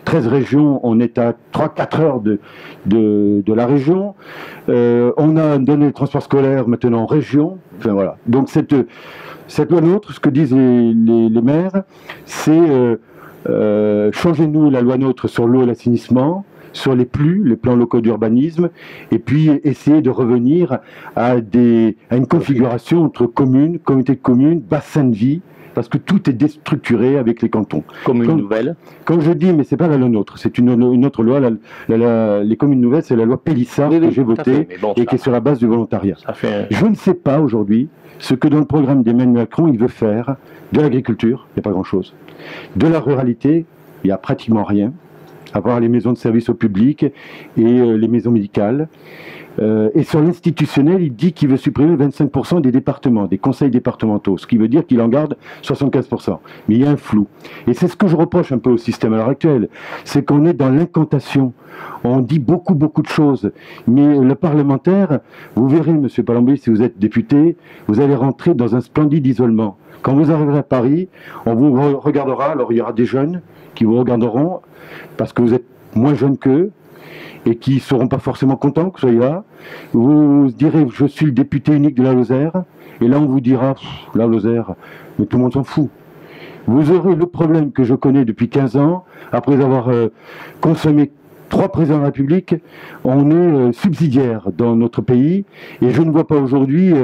13 régions, on est à 3-4 heures de la région. On a donné le transport scolaire maintenant en région. Enfin voilà. Donc cette loi NOTRe, ce que disent les maires, c'est changez-nous la loi NOTRe sur l'eau et l'assainissement, sur les PLU, les plans locaux d'urbanisme, et puis essayer de revenir à une configuration entre communes, communautés de communes, bassins de vie, parce que tout est déstructuré avec les cantons. Communes nouvelles. Quand je dis, mais c'est pas la loi NOTRe, c'est une autre loi, les communes nouvelles, c'est la loi Pélissard que j'ai votée, et qui est sur la base du volontariat. Je ne sais pas aujourd'hui ce que dans le programme d'Emmanuel Macron, il veut faire de l'agriculture, il n'y a pas grand-chose. De la ruralité, il n'y a pratiquement rien, à part les maisons de service au public et les maisons médicales. Et sur l'institutionnel, il dit qu'il veut supprimer 25% des départements, des conseils départementaux, ce qui veut dire qu'il en garde 75%. Mais il y a un flou. Et c'est ce que je reproche un peu au système à l'heure actuelle, c'est qu'on est dans l'incantation. On dit beaucoup de choses, mais le parlementaire, vous verrez, monsieur Palombi, si vous êtes député, vous allez rentrer dans un splendide isolement. Quand vous arriverez à Paris, on vous regardera, alors il y aura des jeunes qui vous regarderont, parce que vous êtes moins jeunes qu'eux, et qui ne seront pas forcément contents que vous soyez là. Vous direz, je suis le député unique de la Lozère, et là on vous dira, la Lozère, mais tout le monde s'en fout. Vous aurez le problème que je connais depuis 15 ans, après avoir consommé 3 présidents de la République, on est subsidiaire dans notre pays, et je ne vois pas aujourd'hui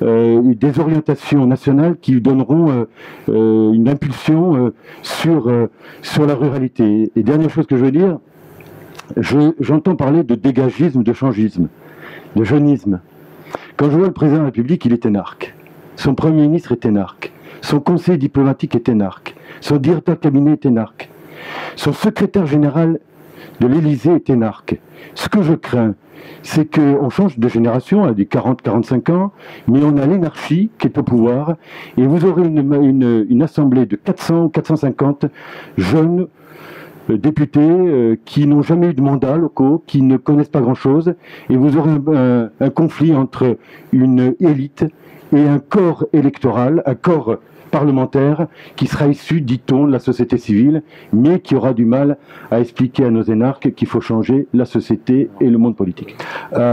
des orientations nationales qui donneront une impulsion sur la ruralité. Et dernière chose que je veux dire, j'entends parler de dégagisme, de changisme. de jeunisme. Quand je vois le président de la République, il est énarque. Son Premier ministre est énarque. Son conseiller diplomatique est énarque. Son directeur de cabinet est énarque. Son secrétaire général de l'Élysée est énarque. Ce que je crains, c'est qu'on change de génération à des 40-45 ans, mais on a l'énarchie qui est au pouvoir, et vous aurez une assemblée de 400 ou 450 jeunes députés qui n'ont jamais eu de mandat locaux, qui ne connaissent pas grand-chose, et vous aurez un conflit entre une élite et un corps électoral, un corps parlementaire qui sera issu, dit-on, de la société civile, mais qui aura du mal à expliquer à nos énarques qu'il faut changer la société et le monde politique.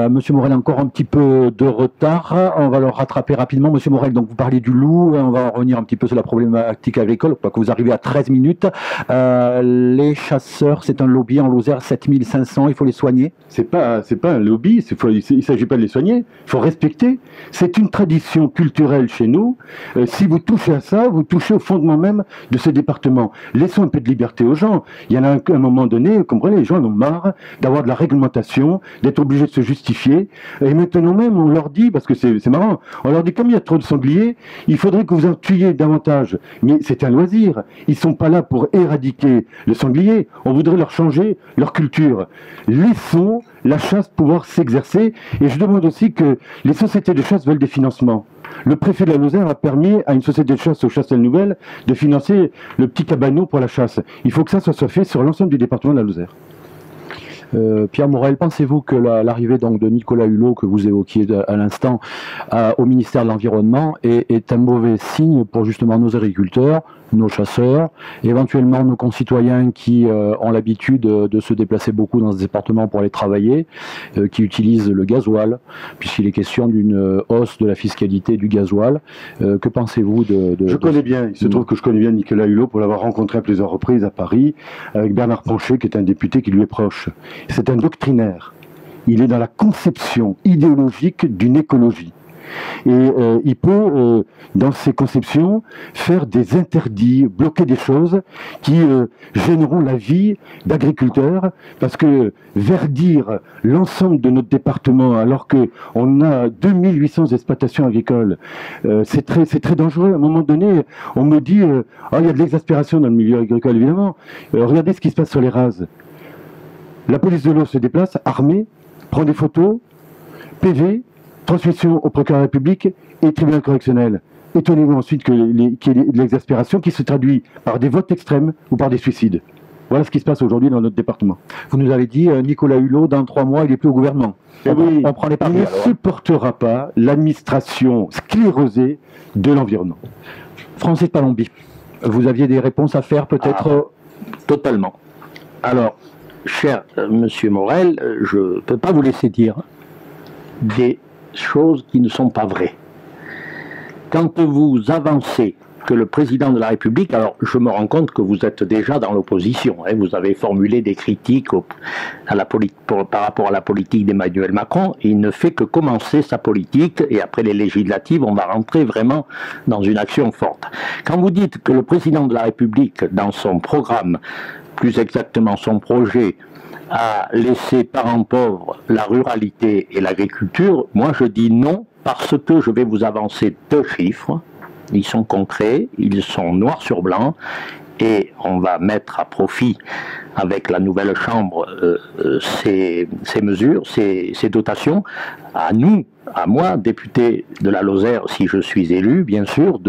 Monsieur Morel, encore un petit peu de retard. On va le rattraper rapidement. Monsieur Morel, donc vous parliez du loup. On va revenir un petit peu sur la problématique agricole, que vous arrivez à 13 minutes. Les chasseurs, c'est un lobby en Lozère, 7500, il faut les soigner. C'est pas un lobby, il ne s'agit pas de les soigner, il faut respecter. C'est une tradition culturelle chez nous. Si vous touchez à ça, vous touchez au fondement même de ce département. Laissons un peu de liberté aux gens. Il y en a un moment donné, vous comprenez, les gens en ont marre d'avoir de la réglementation, d'être obligés de se justifier. Et maintenant même, on leur dit, parce que c'est marrant, on leur dit comme il y a trop de sangliers, il faudrait que vous en tuiez davantage. Mais c'est un loisir. Ils ne sont pas là pour éradiquer le sanglier. On voudrait leur changer leur culture. Laissons la chasse pouvoir s'exercer. Et je demande aussi que les sociétés de chasse veulent des financements. Le préfet de la Lozère a permis à une société de chasse, au Chassel Nouvelle, de financer le petit cabanon pour la chasse. Il faut que ça soit fait sur l'ensemble du département de la Lozère. Pierre Morel, pensez-vous que l'arrivée donc de Nicolas Hulot, que vous évoquiez à l'instant, au ministère de l'Environnement, est un mauvais signe pour justement nos agriculteurs, nos chasseurs, éventuellement nos concitoyens qui ont l'habitude de se déplacer beaucoup dans ce département pour aller travailler, qui utilisent le gasoil, puisqu'il est question d'une hausse de la fiscalité du gasoil. Que pensez-vous Je connais bien, il se trouve que je connais bien Nicolas Hulot pour l'avoir rencontré à plusieurs reprises à Paris, avec Bernard Pancher, qui est un député qui lui est proche. C'est un doctrinaire. Il est dans la conception idéologique d'une écologie. Et il peut, dans ses conceptions, faire des interdits, bloquer des choses qui gêneront la vie d'agriculteurs, parce que verdir l'ensemble de notre département, alors qu'on a 2800 exploitations agricoles, c'est très dangereux. À un moment donné, on me dit il y a de l'exaspération dans le milieu agricole, évidemment. Regardez ce qui se passe sur les rases. La police de l'eau se déplace, armée, prend des photos, PV, transmission au procureur de la République et tribunal correctionnel. Étonnez-vous ensuite qu'il y ait de l'exaspération qui se traduit par des votes extrêmes ou par des suicides. Voilà ce qui se passe aujourd'hui dans notre département. Vous nous avez dit, Nicolas Hulot, dans 3 mois, il n'est plus au gouvernement. On prend les paris. Il ne supportera pas l'administration sclérosée de l'environnement. Francis Palombi, vous aviez des réponses à faire peut-être Totalement. Alors, cher monsieur Morel, je ne peux pas vous laisser dire des choses qui ne sont pas vraies. Quand vous avancez que le président de la République, alors je me rends compte que vous êtes déjà dans l'opposition, hein, vous avez formulé des critiques par rapport à la politique d'Emmanuel Macron, il ne fait que commencer sa politique, et après les législatives, on va rentrer vraiment dans une action forte. Quand vous dites que le président de la République, dans son programme, plus exactement son projet, a laissé parents pauvres la ruralité et l'agriculture, moi je dis non, parce que je vais vous avancer 2 chiffres, ils sont concrets, ils sont noir sur blanc, et on va mettre à profit avec la nouvelle Chambre ces mesures, ces dotations, à nous, à moi, député de la Lozère, si je suis élu, bien sûr,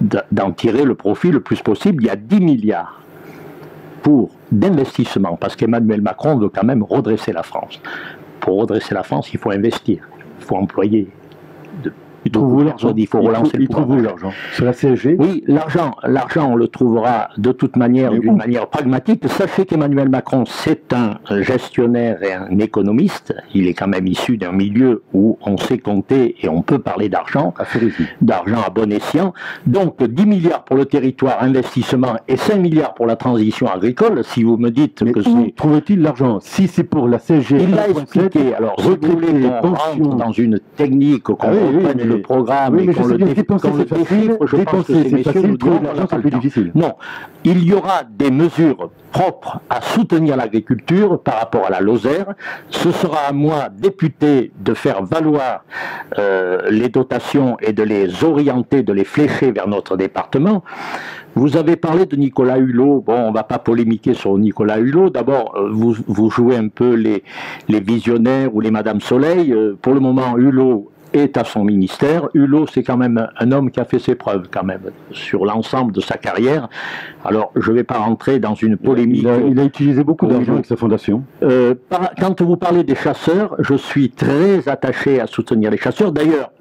d'en tirer le profit le plus possible. Il y a 10 milliards d'investissement, parce qu'Emmanuel Macron veut quand même redresser la France. Pour redresser la France, il faut investir, il faut employer. Il trouve où l'argent? Il faut relancer le pouvoir. Il trouve où l'argent? Sur la CSG? Oui, l'argent, on le trouvera de toute manière, d'une manière pragmatique. Sachez qu'Emmanuel Macron, c'est un gestionnaire et un économiste. Il est quand même issu d'un milieu où on sait compter et on peut parler d'argent à bon escient. Donc 10 milliards pour le territoire, investissement, et 5 milliards pour la transition agricole. Si vous me dites que c'est... trouve-t-il l'argent? Si c'est pour la CSG... Il l'a expliqué. Alors, si vous voulez qu'on rentre dans une technique, qu'on reprenne le programmes Oui, mais et qu'on le dépenser, c'est facile. je pense que ces messieurs nous diront qu'on n'a pas le temps. Difficile. Non, il y aura des mesures propres à soutenir l'agriculture par rapport à la Lozère. Ce sera à moi, député, de faire valoir les dotations et de les orienter, de les flécher vers notre département. Vous avez parlé de Nicolas Hulot. Bon, on ne va pas polémiquer sur Nicolas Hulot. D'abord, vous jouez un peu les visionnaires ou les Madame Soleil. Pour le moment, Hulot est à son ministère. Hulot, c'est quand même un homme qui a fait ses preuves, quand même, sur l'ensemble de sa carrière. Alors, je ne vais pas rentrer dans une polémique. Il a utilisé beaucoup d'argent avec sa fondation. Quand vous parlez des chasseurs, je suis très attaché à soutenir les chasseurs. D'ailleurs,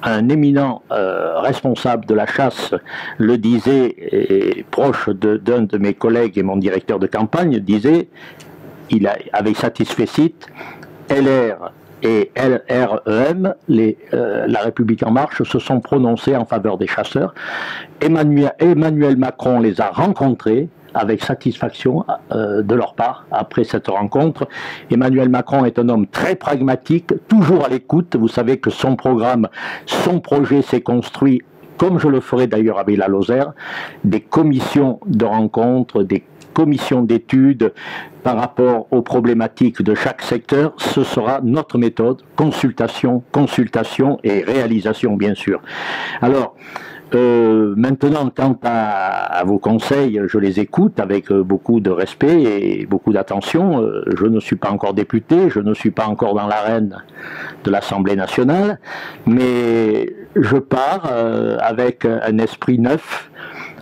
un éminent responsable de la chasse le disait, et proche d'un de mes collègues et mon directeur de campagne, disait, avec satisfecit, LR et LREM, La République En Marche, se sont prononcés en faveur des chasseurs. Emmanuel Macron les a rencontrés avec satisfaction de leur part après cette rencontre. Emmanuel Macron est un homme très pragmatique, toujours à l'écoute. Vous savez que son programme, son projet s'est construit, comme je le ferai d'ailleurs avec la Lozère, des commissions de rencontres, des commissions d'études par rapport aux problématiques de chaque secteur. Ce sera notre méthode, consultation, consultation et réalisation, bien sûr. Alors, maintenant, quant à vos conseils, je les écoute avec beaucoup de respect et beaucoup d'attention. Je ne suis pas encore député, je ne suis pas encore dans l'arène de l'Assemblée nationale, mais je pars avec un esprit neuf.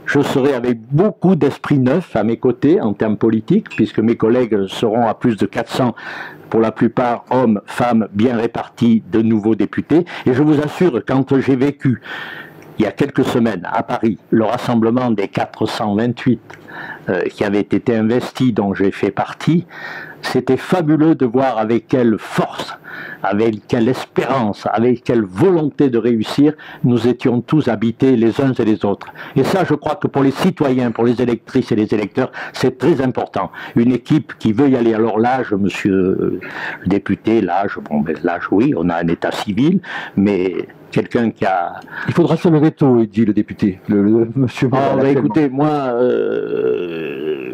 Je serai avec beaucoup d'esprit neuf à mes côtés en termes politiques, puisque mes collègues seront à plus de 400, pour la plupart hommes, femmes, bien répartis, de nouveaux députés. Et je vous assure, quand j'ai vécu il y a quelques semaines à Paris le rassemblement des 428 qui avaient été investis, dont j'ai fait partie, c'était fabuleux de voir avec quelle force, avec quelle espérance, avec quelle volonté de réussir nous étions tous habités les uns et les autres. Et ça, je crois que pour les citoyens, pour les électrices et les électeurs, c'est très important. Une équipe qui veut y aller. Alors l'âge, monsieur le député, l'âge, bon, ben, l'âge, oui, on a un état civil, mais quelqu'un qui a... Il faudra se lever tôt, dit le député, monsieur. Écoutez, moi,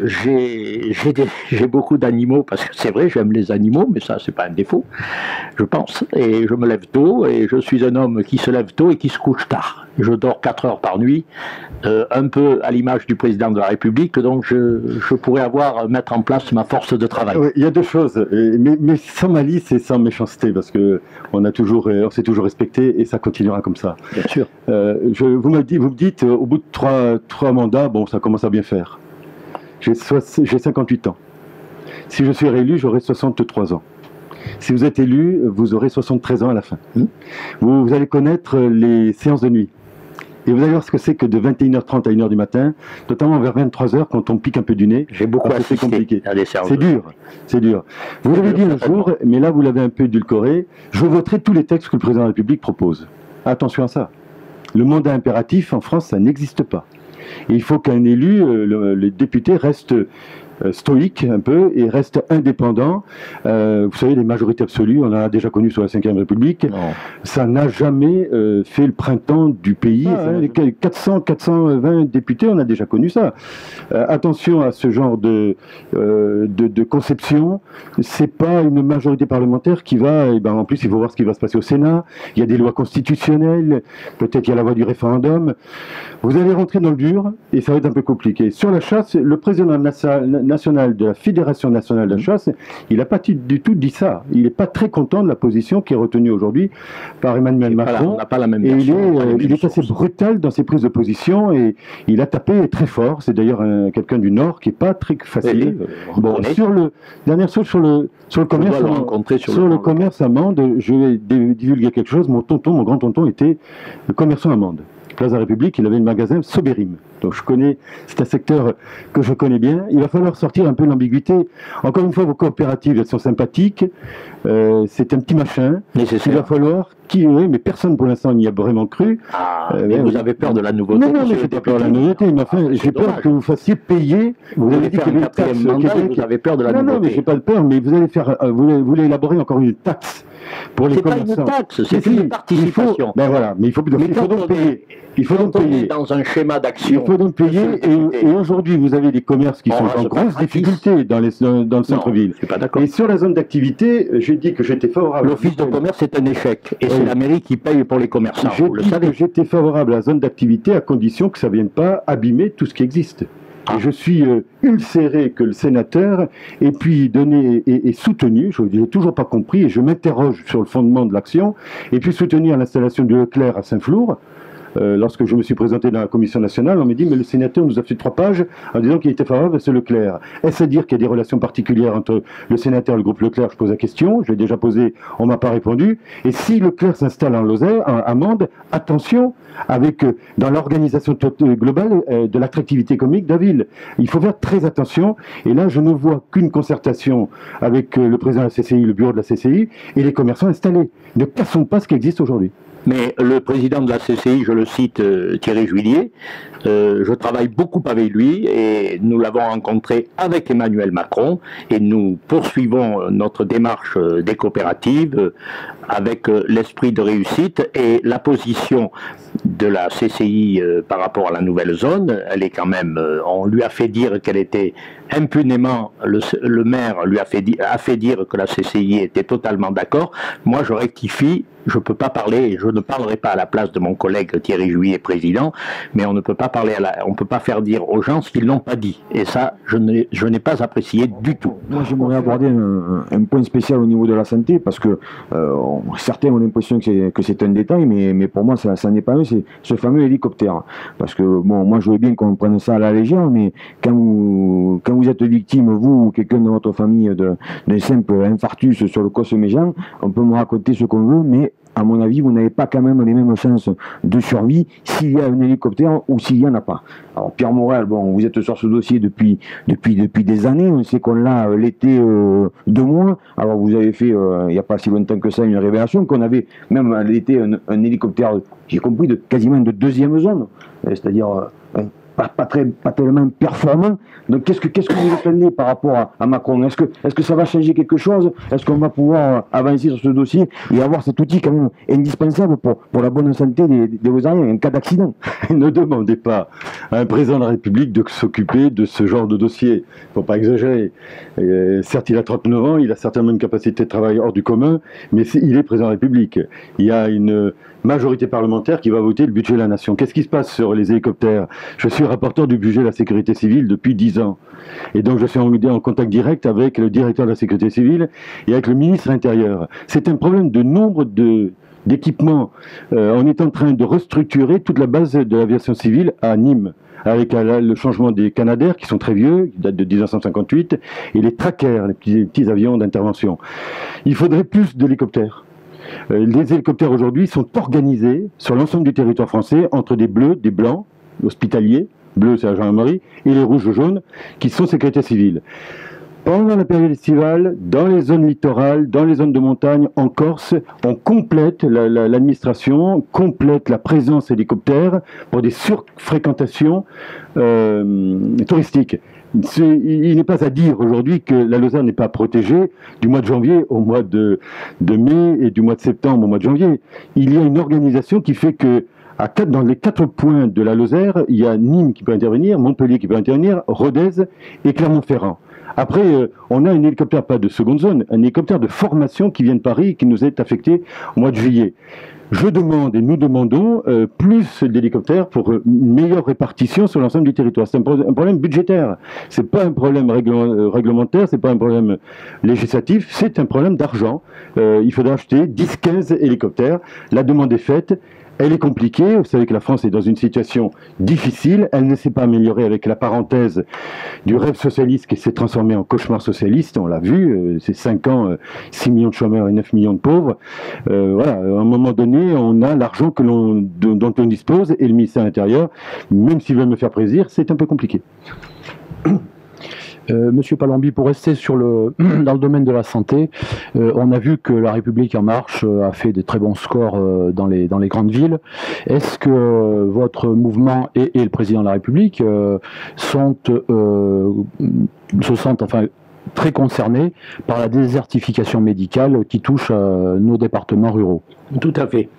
j'ai beaucoup d'animaux, parce que c'est vrai, j'aime les animaux, mais ça, c'est pas un défaut, je pense. Et je me lève tôt, et je suis un homme qui se lève tôt et qui se couche tard. Je dors 4 heures par nuit, un peu à l'image du président de la République, donc je pourrais mettre en place ma force de travail. Oui, il y a deux choses, mais sans malice et sans méchanceté, parce que on s'est toujours respecté et ça continuera comme ça. Bien sûr. Vous me dites, au bout de trois mandats, bon, ça commence à bien faire. J'ai 58 ans. Si je suis réélu, j'aurai 63 ans. Si vous êtes élu, vous aurez 73 ans à la fin. Vous allez connaître les séances de nuit. Et vous allez voir ce que c'est que de 21h30 à 1h du matin, notamment vers 23h, quand on pique un peu du nez. J'ai beaucoup assisté compliqué. À des séances. C'est dur, c'est dur. Vous l'avez dit un jour, mais là vous l'avez un peu édulcoré, je voterai tous les textes que le président de la République propose. Attention à ça. Le mandat impératif, en France, ça n'existe pas. Et il faut qu'un élu, les députés, restent stoïque un peu et reste indépendant. Vous savez, les majorités absolues, on en a déjà connu sur la Ve République. Non. Ça n'a jamais fait le printemps du pays. 420 députés, on a déjà connu ça. Attention à ce genre de conception. C'est pas une majorité parlementaire qui va. En plus, il faut voir ce qui va se passer au Sénat. Il y a des lois constitutionnelles. Peut-être il y a la voie du référendum. Vous allez rentrer dans le dur et ça va être un peu compliqué. Sur la chasse, le président national de la Fédération nationale de la chasse, il n'a pas du tout dit ça. Il n'est pas très content de la position qui est retenue aujourd'hui par Emmanuel Macron. On n'a pas la même et il est assez brutal dans ses prises de position et il a tapé très fort. C'est d'ailleurs quelqu'un du Nord qui n'est pas très facile. Dernière chose sur le commerce amande, je vais divulguer quelque chose. Mon grand tonton était le commerçant amande. Place de la République, il avait le magasin Sobérim. Donc c'est un secteur que je connais bien. Il va falloir sortir un peu de l'ambiguïté. Encore une fois, vos coopératives, elles sont sympathiques. C'est un petit machin. Nécessaire. Il va falloir mais personne pour l'instant n'y a vraiment cru. Mais vous avez peur de la nouveauté? Non, mais j'ai pas peur de la nouveauté. Mais enfin, j'ai peur que vous fassiez payer. Vous avez dit que le quatrième mandat, vous avez peur de la nouveauté. Non, mais j'ai pas de peur. Mais vous allez vous voulez élaborer encore une taxe pour les commerçants. C'est pas une taxe, c'est une participation. Ben voilà, mais il faut donc payer. Il faut donc payer. Dans un schéma d'action. Il faut donc payer. Et aujourd'hui, vous avez des commerces qui sont en grosse difficulté dans le centre-ville. Je suis pas d'accord. Et sur la zone d'activité, j'ai dit que j'étais favorable. L'office de commerce, c'est un échec. Et c'est la mairie qui paye pour les commerçants. J'ai dit que j'étais favorable à la zone d'activité à condition que ça ne vienne pas abîmer tout ce qui existe. Et je suis ulcéré que le sénateur ait pu donner et soutenu, je n'ai toujours pas compris, et je m'interroge sur le fondement de l'action, et puis soutenir l'installation du Leclerc à Saint-Flour. Lorsque je me suis présenté dans la commission nationale, on m'a dit mais le sénateur nous a fait 3 pages en disant qu'il était favorable à ce Leclerc. Est-ce à dire qu'il y a des relations particulières entre le sénateur et le groupe Leclerc? Je pose la question, je l'ai déjà posée, on ne m'a pas répondu. Et si Leclerc s'installe en Lozère, à Mende, attention, avec dans l'organisation globale de l'attractivité économique de la ville. Il faut faire très attention. Et là, je ne vois qu'une concertation avec le président de la CCI, le bureau de la CCI, et les commerçants installés. Ne cassons pas ce qui existe aujourd'hui. Mais le président de la CCI, je le cite, Thierry Juillet, je travaille beaucoup avec lui et nous l'avons rencontré avec Emmanuel Macron et nous poursuivons notre démarche des coopératives avec l'esprit de réussite et la position de la CCI par rapport à la nouvelle zone, elle est quand même, on lui a fait dire qu'elle était impunément, le maire lui a fait dire que la CCI était totalement d'accord. Moi je rectifie, je ne peux pas parler, et je ne parlerai pas à la place de mon collègue Thierry Juillet, président, mais on ne peut pas parler on peut pas faire dire aux gens ce qu'ils n'ont pas dit. Et ça, je n'ai pas apprécié du tout. Moi, j'aimerais aborder un point spécial au niveau de la santé, parce que certains ont l'impression que c'est un détail, mais pour moi, ça n'est pas un, c'est ce fameux hélicoptère. Parce que, bon, moi, je veux bien qu'on prenne ça à la légère, mais quand vous êtes victime, vous ou quelqu'un de votre famille, d'un simple infarctus sur le cos médian, on peut me raconter ce qu'on veut, mais à mon avis, vous n'avez pas quand même les mêmes chances de survie s'il y a un hélicoptère ou s'il n'y en a pas. Alors Pierre Morel, bon, vous êtes sur ce dossier depuis des années, on sait qu'on l'a l'été 2 mois. Alors vous avez fait, il n'y a pas si longtemps que ça, une révélation qu'on avait même l'été un hélicoptère, j'ai compris, quasiment de 2e zone, c'est-à-dire pas tellement performant. Donc qu'est-ce que vous attendez par rapport à Macron? Est-ce que ça va changer quelque chose? Est-ce qu'on va pouvoir avancer sur ce dossier et avoir cet outil quand même indispensable pour la bonne santé des Lozériens en cas d'accident? Ne demandez pas à un président de la République de s'occuper de ce genre de dossier. Il ne faut pas exagérer. Certes, il a 39 ans, il a certainement une capacité de travail hors du commun, mais il est président de la République. Il y a une majorité parlementaire qui va voter le budget de la nation. Qu'est-ce qui se passe sur les hélicoptères? Je suis rapporteur du budget de la sécurité civile depuis 10 ans. Et donc je suis en contact direct avec le directeur de la sécurité civile et avec le ministre de l'Intérieur. C'est un problème de nombre d'équipements. On est en train de restructurer toute la base de l'aviation civile à Nîmes, avec le changement des Canadair qui sont très vieux, qui datent de 1958, et les trackers, les petits avions d'intervention. Il faudrait plus d'hélicoptères. Les hélicoptères aujourd'hui sont organisés sur l'ensemble du territoire français entre des bleus, des blancs, hospitaliers, bleus c'est la gendarmerie, et les rouges jaunes qui sont sécurité civile. Pendant la période estivale, dans les zones littorales, dans les zones de montagne, en Corse, on complète, l'administration complète la présence hélicoptère pour des surfréquentations touristiques. Il n'est pas à dire aujourd'hui que la Lozère n'est pas protégée du mois de janvier au mois de mai et du mois de septembre au mois de janvier. Il y a une organisation qui fait que dans les 4 points de la Lozère, il y a Nîmes qui peut intervenir, Montpellier qui peut intervenir, Rodez et Clermont-Ferrand. Après, on a un hélicoptère, pas de seconde zone, un hélicoptère de formation qui vient de Paris et qui nous est affecté au mois de juillet. Je demande et nous demandons plus d'hélicoptères pour une meilleure répartition sur l'ensemble du territoire. C'est un problème budgétaire. C'est pas un problème réglementaire, c'est pas un problème législatif, c'est un problème d'argent. Il faudra acheter 10-15 hélicoptères. La demande est faite. Elle est compliquée, vous savez que la France est dans une situation difficile, elle ne s'est pas améliorée avec la parenthèse du rêve socialiste qui s'est transformé en cauchemar socialiste, on l'a vu, ces 5 ans, 6 millions de chômeurs et 9 millions de pauvres. Voilà, à un moment donné, on a l'argent dont on dispose, et le ministère de l'Intérieur, même s'il veut me faire plaisir, c'est un peu compliqué. Monsieur Palombi, pour rester dans le domaine de la santé, on a vu que La République En Marche a fait des très bons scores dans les grandes villes. Est-ce que votre mouvement et le président de la République se sentent enfin très concernés par la désertification médicale qui touche nos départements ruraux? Tout à fait.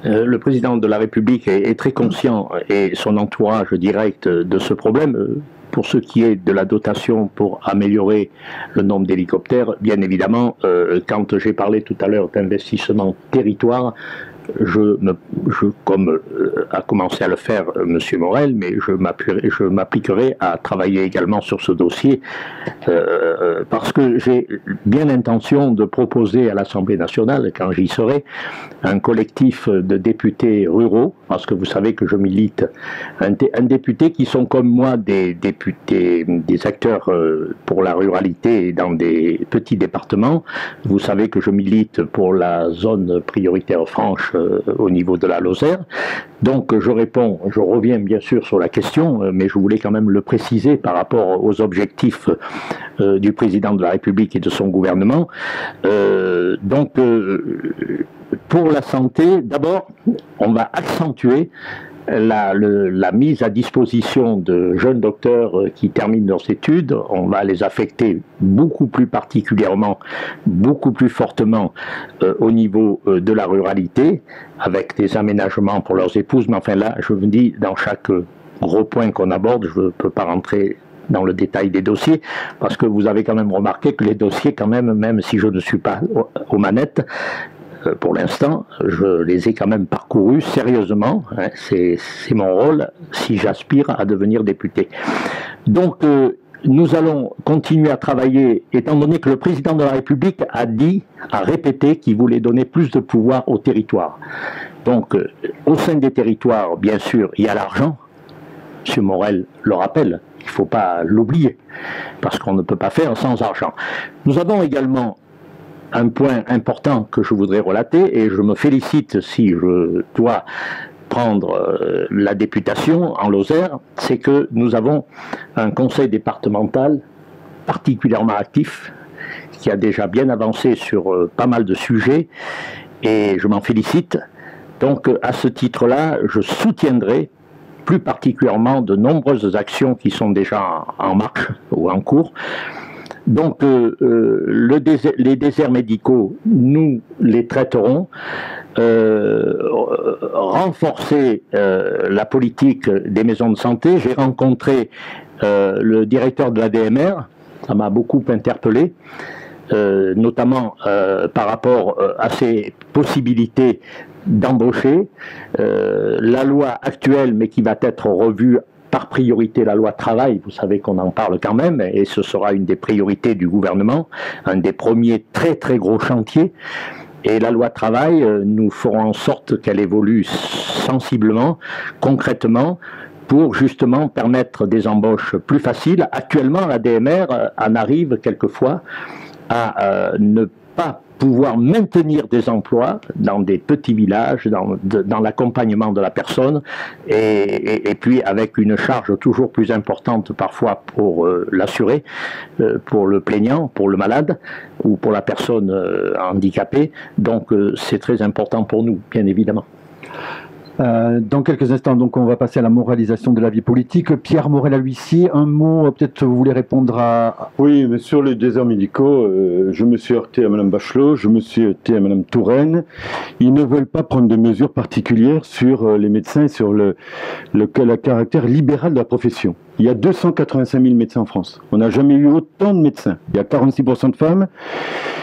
Le président de la République est très conscient, et son entourage direct, de ce problème. Pour ce qui est de la dotation pour améliorer le nombre d'hélicoptères, bien évidemment, quand j'ai parlé tout à l'heure d'investissement territoire, comme a commencé à le faire M. Morel, mais je m'appliquerai à travailler également sur ce dossier, parce que j'ai bien l'intention de proposer à l'Assemblée nationale, quand j'y serai, un collectif de députés ruraux, parce que vous savez que je milite, un député qui sont comme moi des députés, des acteurs pour la ruralité dans des petits départements. Vous savez que je milite pour la zone prioritaire franche au niveau de la Lozère. Donc je reviens bien sûr sur la question, mais je voulais quand même le préciser par rapport aux objectifs du président de la République et de son gouvernement. Pour la santé, d'abord, on va accentuer la mise à disposition de jeunes docteurs qui terminent leurs études. On va les affecter beaucoup plus particulièrement, beaucoup plus fortement au niveau de la ruralité, avec des aménagements pour leurs épouses. Mais enfin là, je vous dis, dans chaque gros point qu'on aborde, je ne peux pas rentrer dans le détail des dossiers, parce que vous avez quand même remarqué que les dossiers, quand même si je ne suis pas aux manettes, pour l'instant, je les ai quand même parcourus sérieusement. Hein, c'est mon rôle si j'aspire à devenir député. Donc, nous allons continuer à travailler, étant donné que le président de la République a répété qu'il voulait donner plus de pouvoir au territoire. Donc, au sein des territoires, bien sûr, il y a l'argent. M. Morel le rappelle, il ne faut pas l'oublier, parce qu'on ne peut pas faire sans argent. Nous avons également un point important que je voudrais relater, et je me félicite si je dois prendre la députation en Lozère, c'est que nous avons un conseil départemental particulièrement actif, qui a déjà bien avancé sur pas mal de sujets, et je m'en félicite. Donc à ce titre-là, je soutiendrai plus particulièrement de nombreuses actions qui sont déjà en marche ou en cours. Donc les déserts médicaux, nous les traiterons, renforcer la politique des maisons de santé. J'ai rencontré le directeur de l'ADMR, ça m'a beaucoup interpellé, notamment par rapport à ses possibilités d'embaucher. La loi actuelle, mais qui va être revue par priorité, la loi travail, vous savez qu'on en parle quand même, et ce sera une des priorités du gouvernement, un des premiers très très gros chantiers. Et la loi travail, nous ferons en sorte qu'elle évolue sensiblement, concrètement, pour justement permettre des embauches plus faciles. Actuellement, la DMR en arrive quelquefois à ne pas pouvoir maintenir des emplois dans des petits villages, dans l'accompagnement de la personne, et puis avec une charge toujours plus importante parfois pour l'assuré, pour le plaignant, pour le malade, ou pour la personne handicapée. Donc c'est très important pour nous, bien évidemment. Dans quelques instants, donc, on va passer à la moralisation de la vie politique. Pierre Morel-a-L'Huissier, un mot, peut-être vous voulez répondre à... Oui, mais sur les déserts médicaux, je me suis heurté à Mme Bachelot, je me suis heurté à Mme Touraine. Ils ne veulent pas prendre de mesures particulières sur les médecins et sur le caractère libéral de la profession. Il y a 285 000 médecins en France. On n'a jamais eu autant de médecins. Il y a 46% de femmes.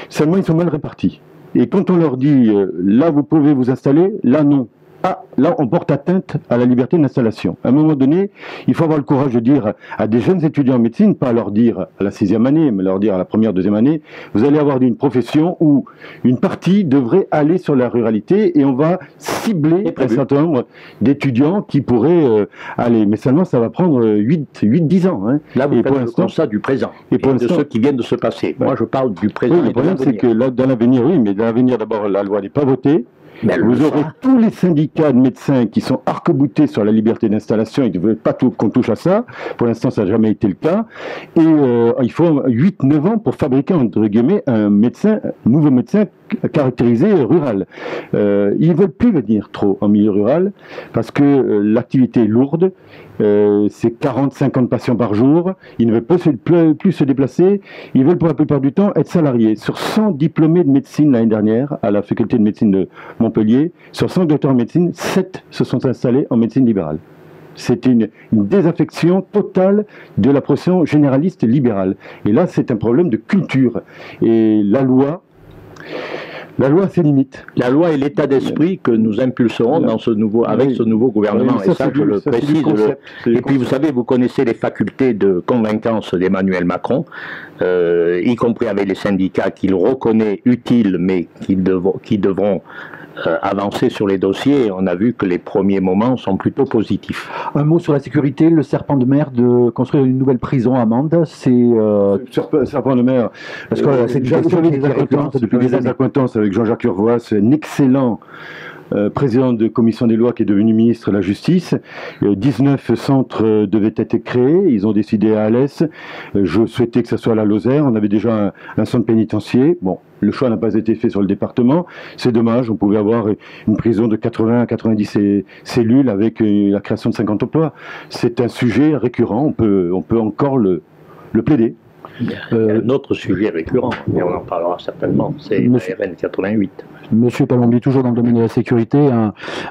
Seulement, ils sont mal répartis. Et quand on leur dit, là, vous pouvez vous installer, là, non. ah, là, on porte atteinte à la liberté d'installation. À un moment donné, il faut avoir le courage de dire à des jeunes étudiants en médecine, pas leur dire à la 6e année, mais leur dire à la première, 2e année, vous allez avoir une profession où une partie devrait aller sur la ruralité et on va cibler un certain nombre d'étudiants qui pourraient aller. Mais seulement, ça va prendre 8-10 ans. Hein. Là, vous faites le constat du présent et de ceux qui viennent de se passer. Moi, je parle du présent. Oui, le problème, c'est que là, dans l'avenir, oui, mais dans l'avenir, d'abord, la loi n'est pas votée. Vous aurez tous les syndicats de médecins qui sont arc-boutés sur la liberté d'installation. Ils ne veulent pas qu'on touche à ça. Pour l'instant, ça n'a jamais été le cas. Et il faut 8-9 ans pour fabriquer, entre guillemets, un nouveau médecin caractérisé rural. Ils ne veulent plus venir trop en milieu rural parce que l'activité est lourde. C'est 40-50 patients par jour. Ils ne veulent plus se déplacer. Ils veulent pour la plupart du temps être salariés. Sur 100 diplômés de médecine l'année dernière à la faculté de médecine de Montpellier, sur 100 docteurs en médecine, 7 se sont installés en médecine libérale. C'est une désaffection totale de la profession généraliste libérale. Et là, c'est un problème de culture. Et la loi a ses limites. La loi et l'état d'esprit que nous impulserons dans ce nouveau, avec ce nouveau gouvernement. Oui, ça, et ça, je le précise. Et puis, vous savez, vous connaissez les facultés de convaincance d'Emmanuel Macron, y compris avec les syndicats qu'il reconnaît utiles, mais qui devront avancer sur les dossiers. On a vu que les premiers moments sont plutôt positifs. Un mot sur la sécurité, le serpent de mer de construire une nouvelle prison à Mende, c'est... Serpent de mer, parce que c'est déjà depuis des acquaintances avec Jean-Jacques Urvoas, un excellent président de commission des lois qui est devenu ministre de la Justice. 19 centres devaient être créés, ils ont décidé à Alès. Je souhaitais que ce soit à la Lozère, on avait déjà un centre pénitentiaire. Bon, le choix n'a pas été fait sur le département, c'est dommage, on pouvait avoir une prison de 80 à 90 cellules avec la création de 50 emplois. C'est un sujet récurrent, on peut encore le plaider. Il y a un autre sujet récurrent, et on en parlera certainement, c'est la RN 88. Monsieur Palombi, toujours dans le domaine de la sécurité,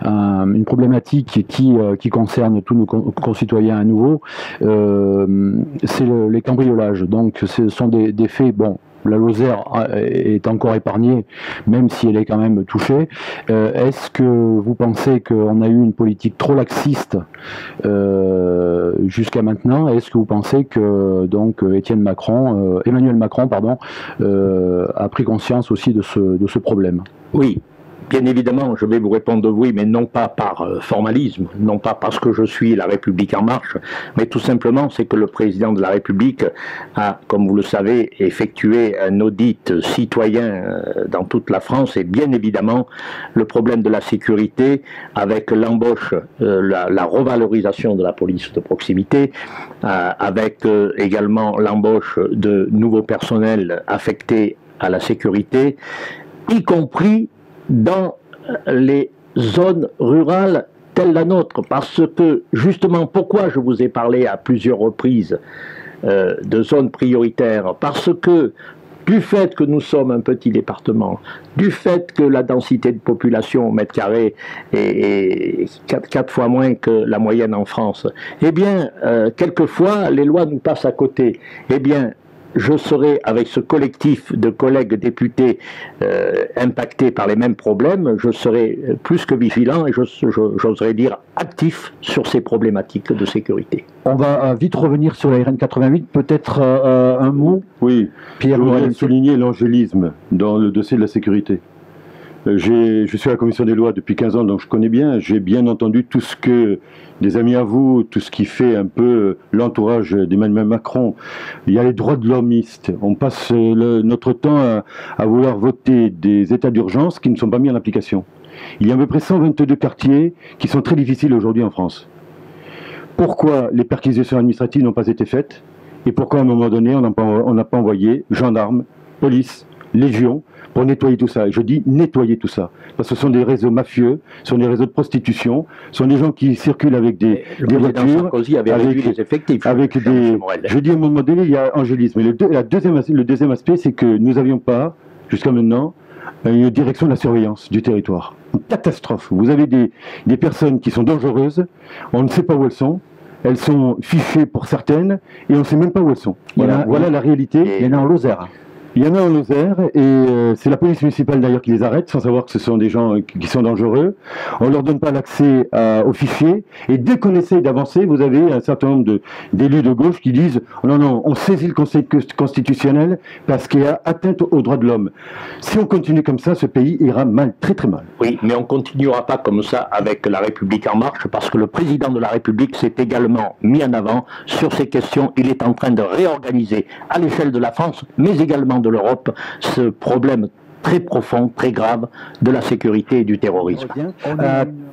une problématique qui concerne tous nos concitoyens à nouveau, c'est les cambriolages. Donc ce sont des faits, bon, la Lozère est encore épargnée, même si elle est quand même touchée. Est-ce que vous pensez qu'on a eu une politique trop laxiste jusqu'à maintenant? Est-ce que vous pensez que donc Emmanuel Macron, a pris conscience aussi de ce problème? Oui. Bien évidemment, je vais vous répondre oui, mais non pas par formalisme, non pas parce que je suis La République en marche, mais tout simplement c'est que le président de la République a, comme vous le savez, effectué un audit citoyen dans toute la France et bien évidemment le problème de la sécurité avec l'embauche, la revalorisation de la police de proximité, avec également l'embauche de nouveaux personnels affectés à la sécurité, y compris dans les zones rurales telles la nôtre, parce que justement, pourquoi je vous ai parlé à plusieurs reprises de zones prioritaires, parce que du fait que nous sommes un petit département, du fait que la densité de population au mètre carré est 4 fois moins que la moyenne en France, eh bien, quelquefois, les lois nous passent à côté. Eh bien, je serai avec ce collectif de collègues députés impactés par les mêmes problèmes, je serai plus que vigilant et j'oserais dire actif sur ces problématiques de sécurité. On va vite revenir sur la RN 88, peut-être un mot. Oui, Pierre, je voudrais souligner l'angélisme dans le dossier de la sécurité. Je suis à la commission des lois depuis 15 ans, donc je connais bien. J'ai bien entendu tout ce que des amis à vous, tout ce qui fait un peu l'entourage d'Emmanuel Macron. Il y a les droits de l'hommistes. On passe notre temps à vouloir voter des états d'urgence qui ne sont pas mis en application. Il y a à peu près 122 quartiers qui sont très difficiles aujourd'hui en France. Pourquoi les perquisitions administratives n'ont pas été faites? Et pourquoi à un moment donné on n'a pas envoyé gendarmes, police, légion pour nettoyer tout ça? Et je dis nettoyer tout ça, parce que ce sont des réseaux mafieux, ce sont des réseaux de prostitution, ce sont des gens qui circulent avec des voitures, Sarkozy avait réduit les effectifs. Avec des. Je dis à un moment donné, il y a angélisme. Et le deuxième aspect, c'est que nous n'avions pas, jusqu'à maintenant, une direction de la surveillance du territoire. Une catastrophe. Vous avez des personnes qui sont dangereuses, on ne sait pas où elles sont fichées pour certaines, et on ne sait même pas où elles sont. Voilà la réalité. Il y en a en Lozère. Il y en a en Lozère et c'est la police municipale d'ailleurs qui les arrête sans savoir que ce sont des gens qui sont dangereux. On leur donne pas l'accès aux fichiers et dès qu'on essaye d'avancer, vous avez un certain nombre d'élus de gauche qui disent non, non, on saisit le Conseil constitutionnel parce qu'il y a atteinte aux droits de l'homme. Si on continue comme ça, ce pays ira mal, très très mal. Oui, mais on continuera pas comme ça avec la République en marche parce que le président de la République s'est également mis en avant sur ces questions. Il est en train de réorganiser à l'échelle de la France, mais également de l'Europe, ce problème très profond, très grave de la sécurité et du terrorisme.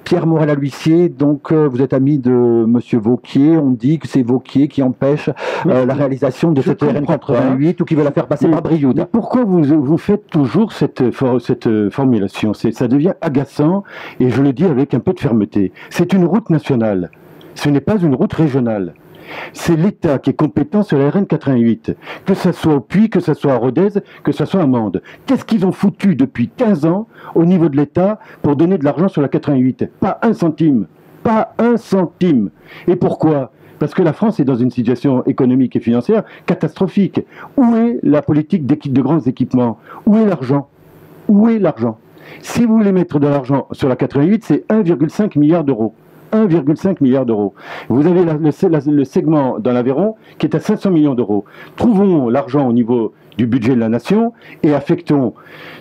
Pierre Morel à l'huissier, donc vous êtes ami de Monsieur Vauquier, on dit que c'est Vauquier qui empêche la réalisation de cette RN 88 ou qui veut la faire passer par Brioude. Mais pourquoi vous faites toujours cette formulation? Ça devient agaçant et je le dis avec un peu de fermeté. C'est une route nationale, ce n'est pas une route régionale. C'est l'État qui est compétent sur la RN 88, que ce soit au Puy, que ce soit à Rodez, que ce soit à Mende. Qu'est-ce qu'ils ont foutu depuis 15 ans au niveau de l'État pour donner de l'argent sur la 88? Pas un centime. Pas un centime. Et pourquoi? Parce que la France est dans une situation économique et financière catastrophique. Où est la politique de grands équipements? Où est l'argent? Où est l'argent? Si vous voulez mettre de l'argent sur la 88, c'est 1,5 milliard d'euros. 1,5 milliard d'euros. Vous avez le segment dans l'Aveyron qui est à 500 millions d'euros. Trouvons l'argent au niveau du budget de la nation et affectons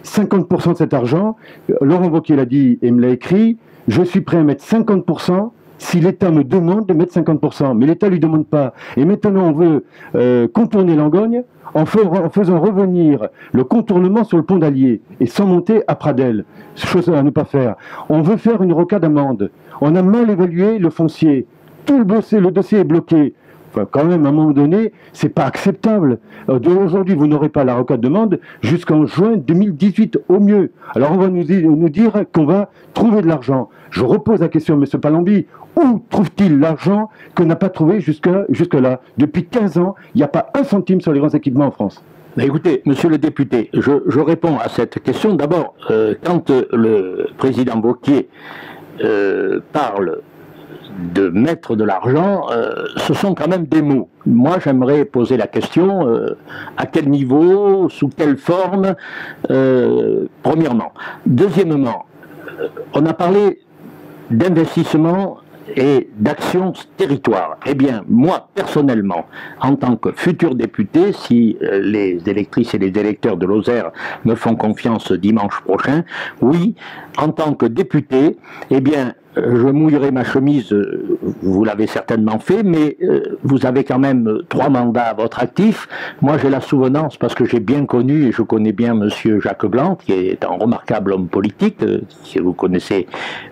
50% de cet argent. Laurent Wauquiez l'a dit et me l'a écrit, je suis prêt à mettre 50% si l'État me demande de mettre 50%. Mais l'État ne lui demande pas. Et maintenant on veut contourner Langogne en faisant revenir le contournement sur le pont d'Allier et sans monter à Pradelles. Chose à ne pas faire. On veut faire une rocade amende. On a mal évalué le foncier. Tout le dossier est bloqué. Enfin, quand même, à un moment donné, c'est pas acceptable. Aujourd'hui, vous n'aurez pas la rocade d'amende jusqu'en juin 2018 au mieux. Alors on va nous dire qu'on va trouver de l'argent. Je repose la question, M. Palombi, où trouve-t-il l'argent qu'on n'a pas trouvé jusque-là? Depuis 15 ans, il n'y a pas un centime sur les grands équipements en France. Mais écoutez, monsieur le député, je réponds à cette question. D'abord, quand le président Wauquiez parle de mettre de l'argent, ce sont quand même des mots. Moi, j'aimerais poser la question, à quel niveau, sous quelle forme, premièrement. Deuxièmement, on a parlé d'investissement et d'action territoire. Eh bien, moi, personnellement, en tant que futur député, si les électrices et les électeurs de Lozère me font confiance dimanche prochain, oui, en tant que député, eh bien, je mouillerai ma chemise, vous l'avez certainement fait, mais vous avez quand même 3 mandats à votre actif. Moi, j'ai la souvenance, parce que j'ai bien connu, et je connais bien monsieur Jacques Blanc, qui est un remarquable homme politique, que vous connaissez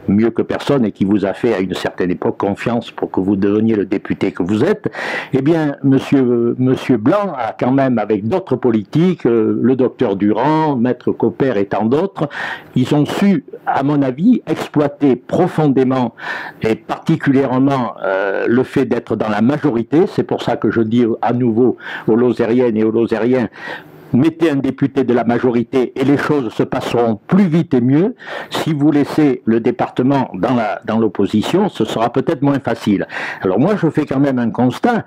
mieux que personne, et qui vous a fait à une certaine époque confiance pour que vous deveniez le député que vous êtes. Eh bien, monsieur Blanc a quand même, avec d'autres politiques, le docteur Durand, maître Copper et tant d'autres, ils ont su, à mon avis, exploiter profondément et particulièrement le fait d'être dans la majorité. C'est pour ça que je dis à nouveau aux Lozériennes et aux Lozériens, mettez un député de la majorité et les choses se passeront plus vite et mieux. Si vous laissez le département dans l'opposition, ce sera peut-être moins facile. Alors moi, je fais quand même un constat.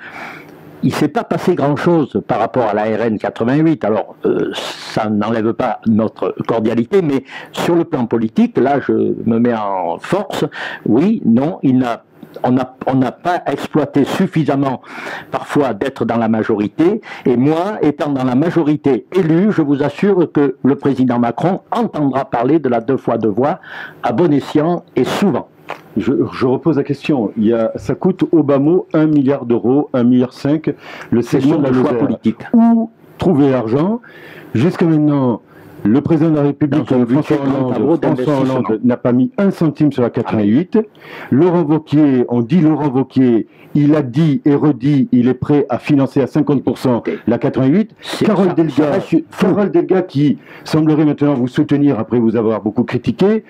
Il ne s'est pas passé grand-chose par rapport à la RN 88. Alors, ça n'enlève pas notre cordialité, mais sur le plan politique, là, je me mets en force. Oui, non, on n'a pas exploité suffisamment parfois d'être dans la majorité. Et moi, étant dans la majorité élue, je vous assure que le président Macron entendra parler de la 2 fois 2 voix à bon escient et souvent. Je repose la question. Ça coûte au bas mot 1 milliard d'euros, 1,5 milliard, le segment de la choix politique. Où trouver l'argent? Jusqu'à maintenant, le président de la République, François Hollande, n'a pas mis un centime sur la 88. Laurent Wauquiez, on dit Laurent Wauquiez, il a dit et redit, il est prêt à financer à 50% la 88. Carole Delga, qui semblerait maintenant vous soutenir après vous avoir beaucoup critiqué,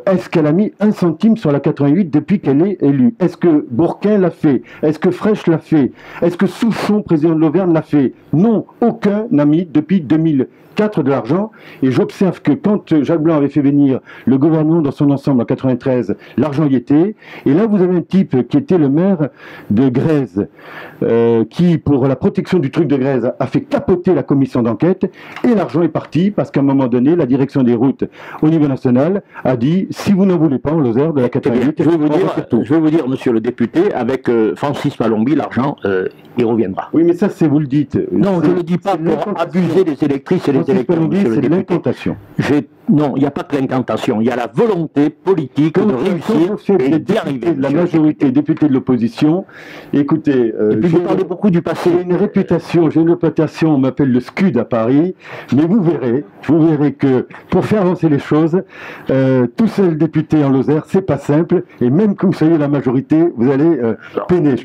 est-ce qu'elle a mis un centime sur la 88 depuis qu'elle est élue? Est-ce que Bourquin l'a fait? Est-ce que Fraîche l'a fait? Est-ce que Souchon, président de l'Auvergne, l'a fait? Non, aucun n'a mis depuis 2004 de l'argent. Et j'observe que quand Jacques Blanc avait fait venir le gouvernement dans son ensemble en 93, l'argent y était. Et là, vous avez un type qui était le maire de Grèze, qui, pour la protection du truc de Grèze, a fait capoter la commission d'enquête. Et l'argent est parti parce qu'à un moment donné, la direction des routes au niveau national a dit, si vous n'en voulez pas en Lozère de la 88, je vais vous dire, monsieur le député, avec Francis Palombi, l'argent, il reviendra. Oui, mais ça, c'est vous le dites. Non, je ne le dis pas pour abuser les électrices et les électeurs. C'est l'incantation. Non, il n'y a pas que l'incantation, il y a la volonté politique de réussir et d'y arriver. La majorité députés de l'opposition, écoutez, et puis vous parlez beaucoup du passé. J'ai une réputation, on m'appelle le SCUD à Paris, mais vous verrez que pour faire avancer les choses, tout seul député en Lozère, c'est pas simple, et même que vous soyez la majorité, vous allez peiner.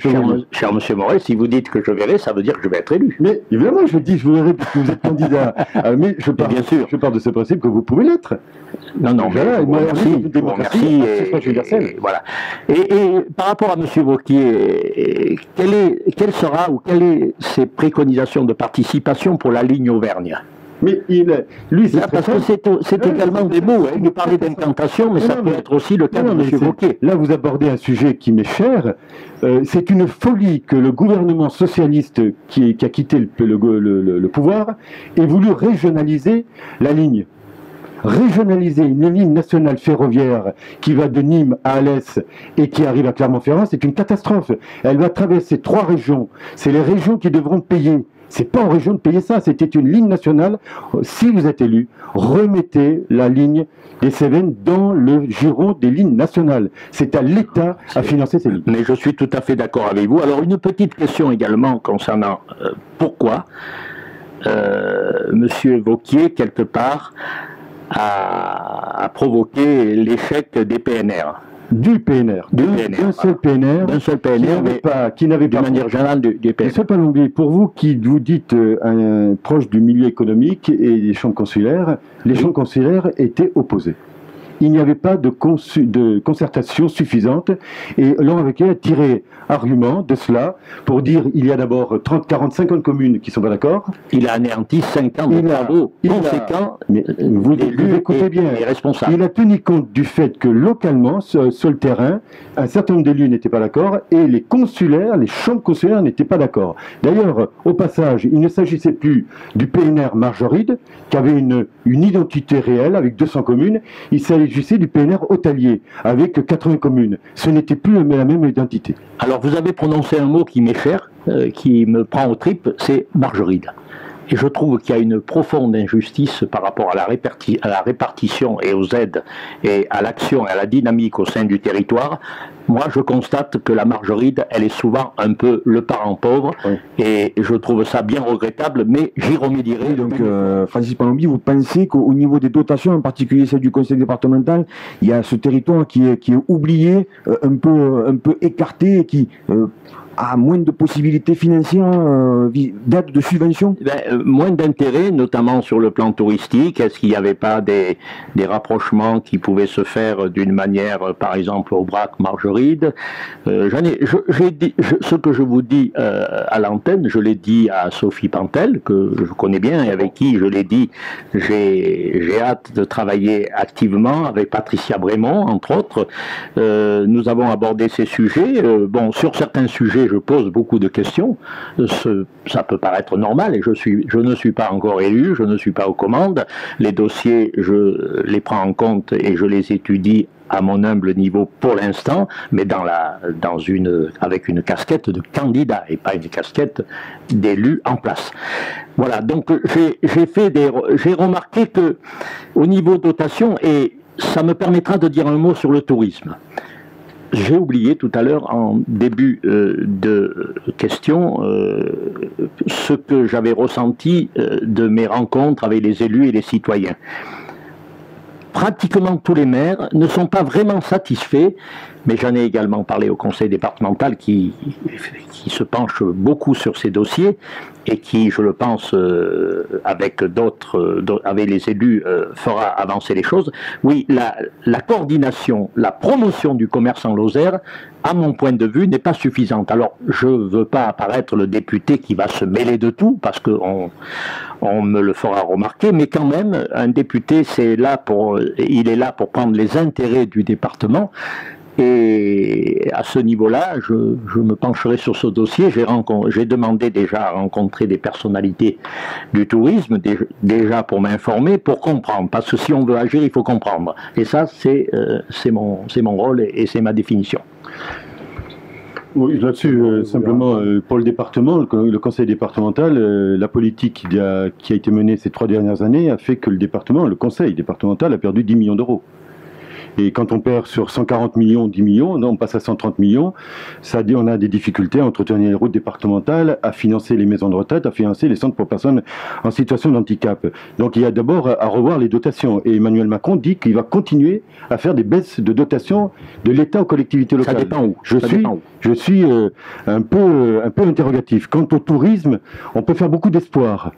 Cher monsieur Morel, si vous dites que je verrai, ça veut dire que je vais être élu. Mais évidemment, je dis, je vous verrai parce que vous êtes candidat. Mais je pars de ce principe que vous pouvez l'être. Non, voilà, merci. Voilà. Et par rapport à M. Vauquier, quelle est ses préconisations de participation pour la ligne Auvergne? Mais parce que c'est également des mots. Vous parlez d'incantation, mais ça peut être aussi le cas de M. Vauquier. Là, vous abordez un sujet qui m'est cher. C'est une folie que le gouvernement socialiste qui a quitté le pouvoir ait voulu régionaliser la ligne. Régionaliser une ligne nationale ferroviaire qui va de Nîmes à Alès et qui arrive à Clermont-Ferrand, c'est une catastrophe. Elle va traverser 3 régions. C'est les régions qui devront payer. C'est pas aux régions de payer ça, c'était une ligne nationale. Si vous êtes élu, remettez la ligne des Cévennes dans le giron des lignes nationales. C'est à l'État à financer ces lignes. Mais je suis tout à fait d'accord avec vous. Alors une petite question également concernant pourquoi Monsieur Vauquier, quelque part, a provoqué l'échec des PNR. Du PNR. D'un seul PNR. D'un seul PNR, qui n'avait pas. De manière générale, du PNR. Monsieur Palombi, pour vous qui vous dites proche du milieu économique et des chambres consulaires, les chambres consulaires étaient opposées. Il n'y avait pas de concertation suffisante et Laurent Wauquiez a tiré argument de cela pour dire il y a d'abord 30, 40, 50 communes qui ne sont pas d'accord. Il a anéanti 5 ans de travaux conséquents. Mais vous écoutez bien. Il a tenu compte du fait que localement, sur le terrain, un certain nombre d'élus n'étaient pas d'accord et les consulaires, les chambres consulaires n'étaient pas d'accord. D'ailleurs, au passage, il ne s'agissait plus du PNR Margeride, qui avait une identité réelle avec 200 communes. Il s'agissait du PNR Hôtelier, avec 80 communes. Ce n'était plus la même identité. Alors, vous avez prononcé un mot qui m'est cher, qui me prend aux tripes, c'est Margeride. Et je trouve qu'il y a une profonde injustice par rapport à la répartition et aux aides et à l'action et à la dynamique au sein du territoire. Moi, je constate que la Margeride, elle est souvent un peu le parent pauvre, oui. Et je trouve ça bien regrettable, mais j'y remédierai. Donc, Francis Palombi, vous pensez qu'au niveau des dotations, en particulier celle du conseil départemental, il y a ce territoire qui est oublié, un peu écarté, et qui a moins de possibilités financières d'aide, de subventions? Moins d'intérêt, notamment sur le plan touristique. Est-ce qu'il n'y avait pas des rapprochements qui pouvaient se faire d'une manière, par exemple, au Brac, Margeride? Ce que je vous dis à l'antenne, je l'ai dit à Sophie Pantel, que je connais bien et avec qui je l'ai dit, j'ai hâte de travailler activement avec Patricia Brémond, entre autres. Nous avons abordé ces sujets. Sur certains sujets, je pose beaucoup de questions. Ça peut paraître normal et je ne suis pas encore élu, je ne suis pas aux commandes. Les dossiers, je les prends en compte et je les étudie à mon humble niveau pour l'instant, mais avec une casquette de candidat et pas une casquette d'élu en place. Voilà, donc j'ai remarqué que au niveau dotation, et ça me permettra de dire un mot sur le tourisme. J'ai oublié tout à l'heure, en début de question, ce que j'avais ressenti de mes rencontres avec les élus et les citoyens. Pratiquement tous les maires ne sont pas vraiment satisfaits mais j'en ai également parlé au conseil départemental qui se penche beaucoup sur ces dossiers et qui, je le pense, avec les élus, fera avancer les choses. Oui, la coordination, la promotion du commerce en Lozère, à mon point de vue, n'est pas suffisante. Alors, je ne veux pas apparaître le député qui va se mêler de tout, parce qu'on me le fera remarquer, mais quand même, un député, il est là pour prendre les intérêts du département. Et à ce niveau-là, je me pencherai sur ce dossier. J'ai demandé déjà à rencontrer des personnalités du tourisme, déjà pour m'informer, pour comprendre. Parce que si on veut agir, il faut comprendre. Et ça, c'est mon rôle et c'est ma définition. Oui, là-dessus, simplement, pour le département, le conseil départemental, la politique qui a été menée ces 3 dernières années a fait que le conseil départemental a perdu 10 millions d'euros. Et quand on perd sur 140 millions, 10 millions, non, on passe à 130 millions, ça dit on a des difficultés à entretenir les routes départementales, à financer les maisons de retraite, à financer les centres pour personnes en situation de handicap. Donc il y a d'abord à revoir les dotations. Et Emmanuel Macron dit qu'il va continuer à faire des baisses de dotations de l'État aux collectivités locales. Ça dépend où. Je suis un peu interrogatif. Quant au tourisme, on peut faire beaucoup d'espoir.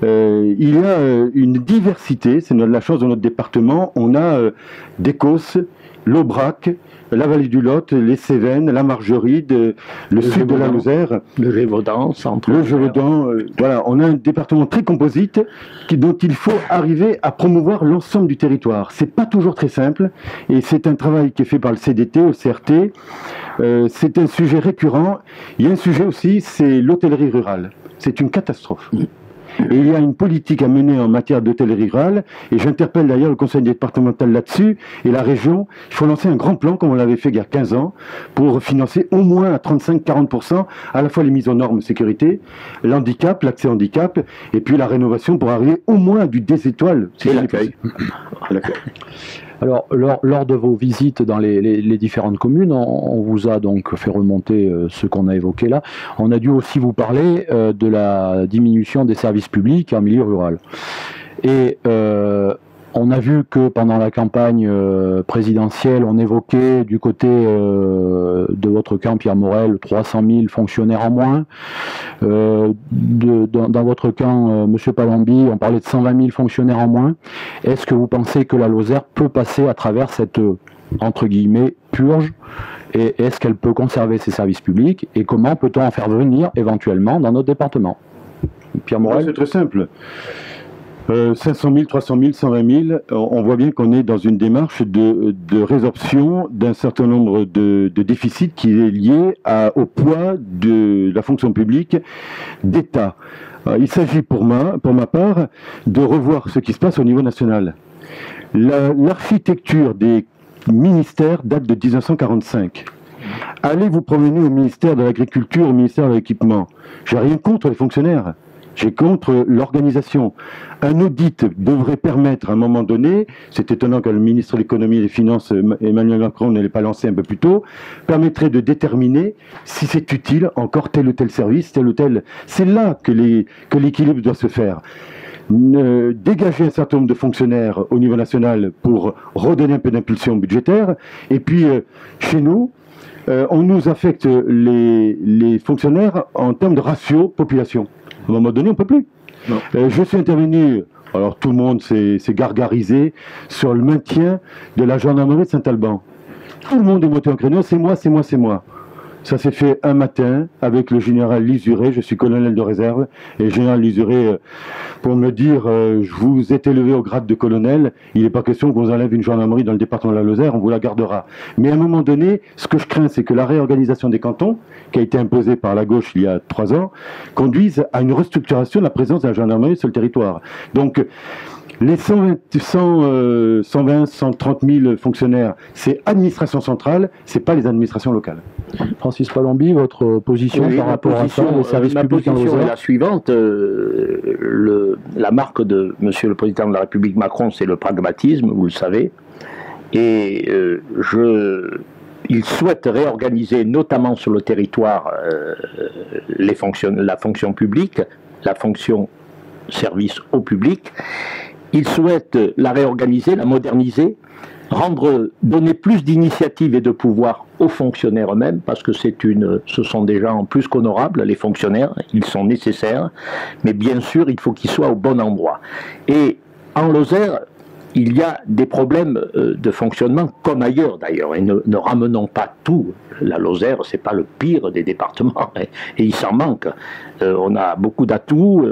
Il y a une diversité, c'est la chance de notre département. On a Décos, l'Aubrac, la vallée du Lot, les Cévennes, la Margeride, le sud de la Lozère, le Gévaudan, le Gévaudan. Voilà, on a un département très composite dont il faut arriver à promouvoir l'ensemble du territoire. C'est pas toujours très simple et c'est un travail qui est fait par le CDT, le CRT. C'est un sujet récurrent. Il y a un sujet aussi, c'est l'hôtellerie rurale. C'est une catastrophe. Et il y a une politique à mener en matière d'hôtellerie rurale, et j'interpelle d'ailleurs le conseil départemental là-dessus, et la région. Il faut lancer un grand plan, comme on l'avait fait il y a 15 ans, pour financer au moins à 35-40% à la fois les mises aux normes sécurité, l'handicap, l'accès handicap, et puis la rénovation pour arriver au moins à du 2 étoiles. C'est l'accueil. Alors, lors de vos visites dans les différentes communes, on vous a donc fait remonter ce qu'on a évoqué là. On a dû aussi vous parler de la diminution des services publics en milieu rural. Et on a vu que pendant la campagne présidentielle, on évoquait du côté de votre camp, Pierre Morel, 300 000 fonctionnaires en moins. Dans votre camp, M. Palombi, on parlait de 120 000 fonctionnaires en moins. Est-ce que vous pensez que la Lozère peut passer à travers cette, entre guillemets, purge? Et est-ce qu'elle peut conserver ses services publics? Et comment peut-on en faire venir éventuellement dans notre département? Pierre Morel? C'est très simple. 500 000, 300 000, 120 000, on voit bien qu'on est dans une démarche de résorption d'un certain nombre de déficits qui est lié au poids de la fonction publique d'État. Il s'agit pour ma part de revoir ce qui se passe au niveau national. L'architecture des ministères date de 1945. Allez vous promener au ministère de l'Agriculture, au ministère de l'Équipement. J'ai rien contre les fonctionnaires. J'ai contre l'organisation. Un audit devrait permettre à un moment donné, c'est étonnant que le ministre de l'économie et des finances, Emmanuel Macron, ne l'ait pas lancé un peu plus tôt, permettrait de déterminer si c'est utile encore tel ou tel service, tel ou tel... C'est là que l'équilibre doit se faire. Dégager un certain nombre de fonctionnaires au niveau national pour redonner un peu d'impulsion budgétaire, et puis chez nous, on nous affecte les fonctionnaires en termes de ratio population. À un moment donné, on ne peut plus. Je suis intervenu, alors tout le monde s'est gargarisé sur le maintien de la gendarmerie de Saint-Alban. Tout le monde est monté en créneau, c'est moi, c'est moi, c'est moi. Ça s'est fait un matin avec le général Lisuré, je suis colonel de réserve, et le général Lisuré, pour me dire, je vous êtes élevé au grade de colonel, il n'est pas question qu'on vous enlève une gendarmerie dans le département de la Lozère, on vous la gardera. Mais à un moment donné, ce que je crains, c'est que la réorganisation des cantons, qui a été imposée par la gauche il y a 3 ans, conduise à une restructuration de la présence de la gendarmerie sur le territoire. Donc, les 120, 130 000 fonctionnaires, c'est administration centrale, c'est pas les administrations locales. Francis Palombi, votre position par rapport à ça, les services publics en Lozère? Ma position est la suivante. La marque de Monsieur le Président de la République Macron, c'est le pragmatisme, vous le savez. Et il souhaite réorganiser, notamment sur le territoire, la fonction publique, la fonction service au public. Il souhaite la réorganiser, la moderniser, donner plus d'initiative et de pouvoir aux fonctionnaires eux-mêmes, parce que ce sont des gens plus qu'honorables, les fonctionnaires, ils sont nécessaires, mais bien sûr, il faut qu'ils soient au bon endroit. Et en Lozère, il y a des problèmes de fonctionnement, comme ailleurs d'ailleurs, et ne ramenons pas tout. La Lozère, c'est pas le pire des départements, et il s'en manque. On a beaucoup d'atouts,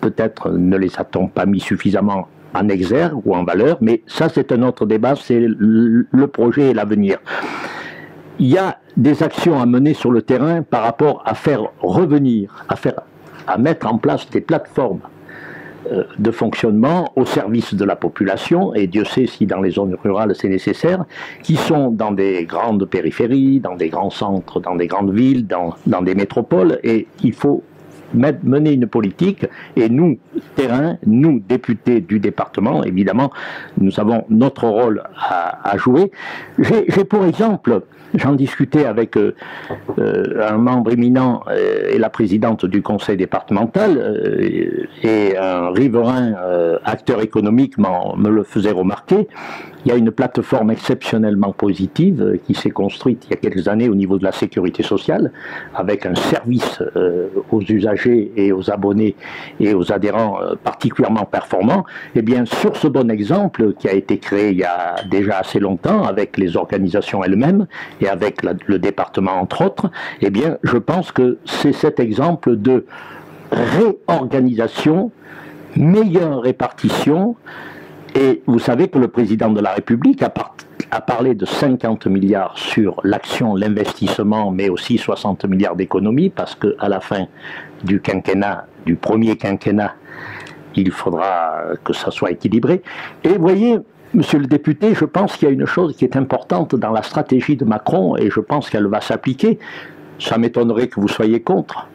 peut-être ne les a-t-on pas mis suffisamment en exergue ou en valeur, mais ça c'est un autre débat, c'est le projet et l'avenir. Il y a des actions à mener sur le terrain par rapport à faire revenir, à mettre en place des plateformes de fonctionnement au service de la population, et Dieu sait si dans les zones rurales c'est nécessaire, qui sont dans des grandes périphéries, dans des grands centres, dans des grandes villes, dans des métropoles, et il faut mener une politique, et nous, terrain, nous, députés du département, évidemment, nous avons notre rôle à jouer. J'ai pour exemple, j'en discutais avec un membre éminent et la présidente du conseil départemental, et un riverain acteur économique me le faisait remarquer. Il y a une plateforme exceptionnellement positive qui s'est construite il y a quelques années au niveau de la sécurité sociale, avec un service aux usagers et aux abonnés et aux adhérents particulièrement performant. Et bien, sur ce bon exemple qui a été créé il y a déjà assez longtemps avec les organisations elles-mêmes et avec le département entre autres, eh bien, je pense que c'est cet exemple de réorganisation, meilleure répartition. Et vous savez que le président de la République a parlé de 50 milliards sur l'action, l'investissement, mais aussi 60 milliards d'économies, parce qu'à la fin du quinquennat, du premier quinquennat, il faudra que ça soit équilibré. Et vous voyez, monsieur le député, je pense qu'il y a une chose qui est importante dans la stratégie de Macron, et je pense qu'elle va s'appliquer, ça m'étonnerait que vous soyez contre,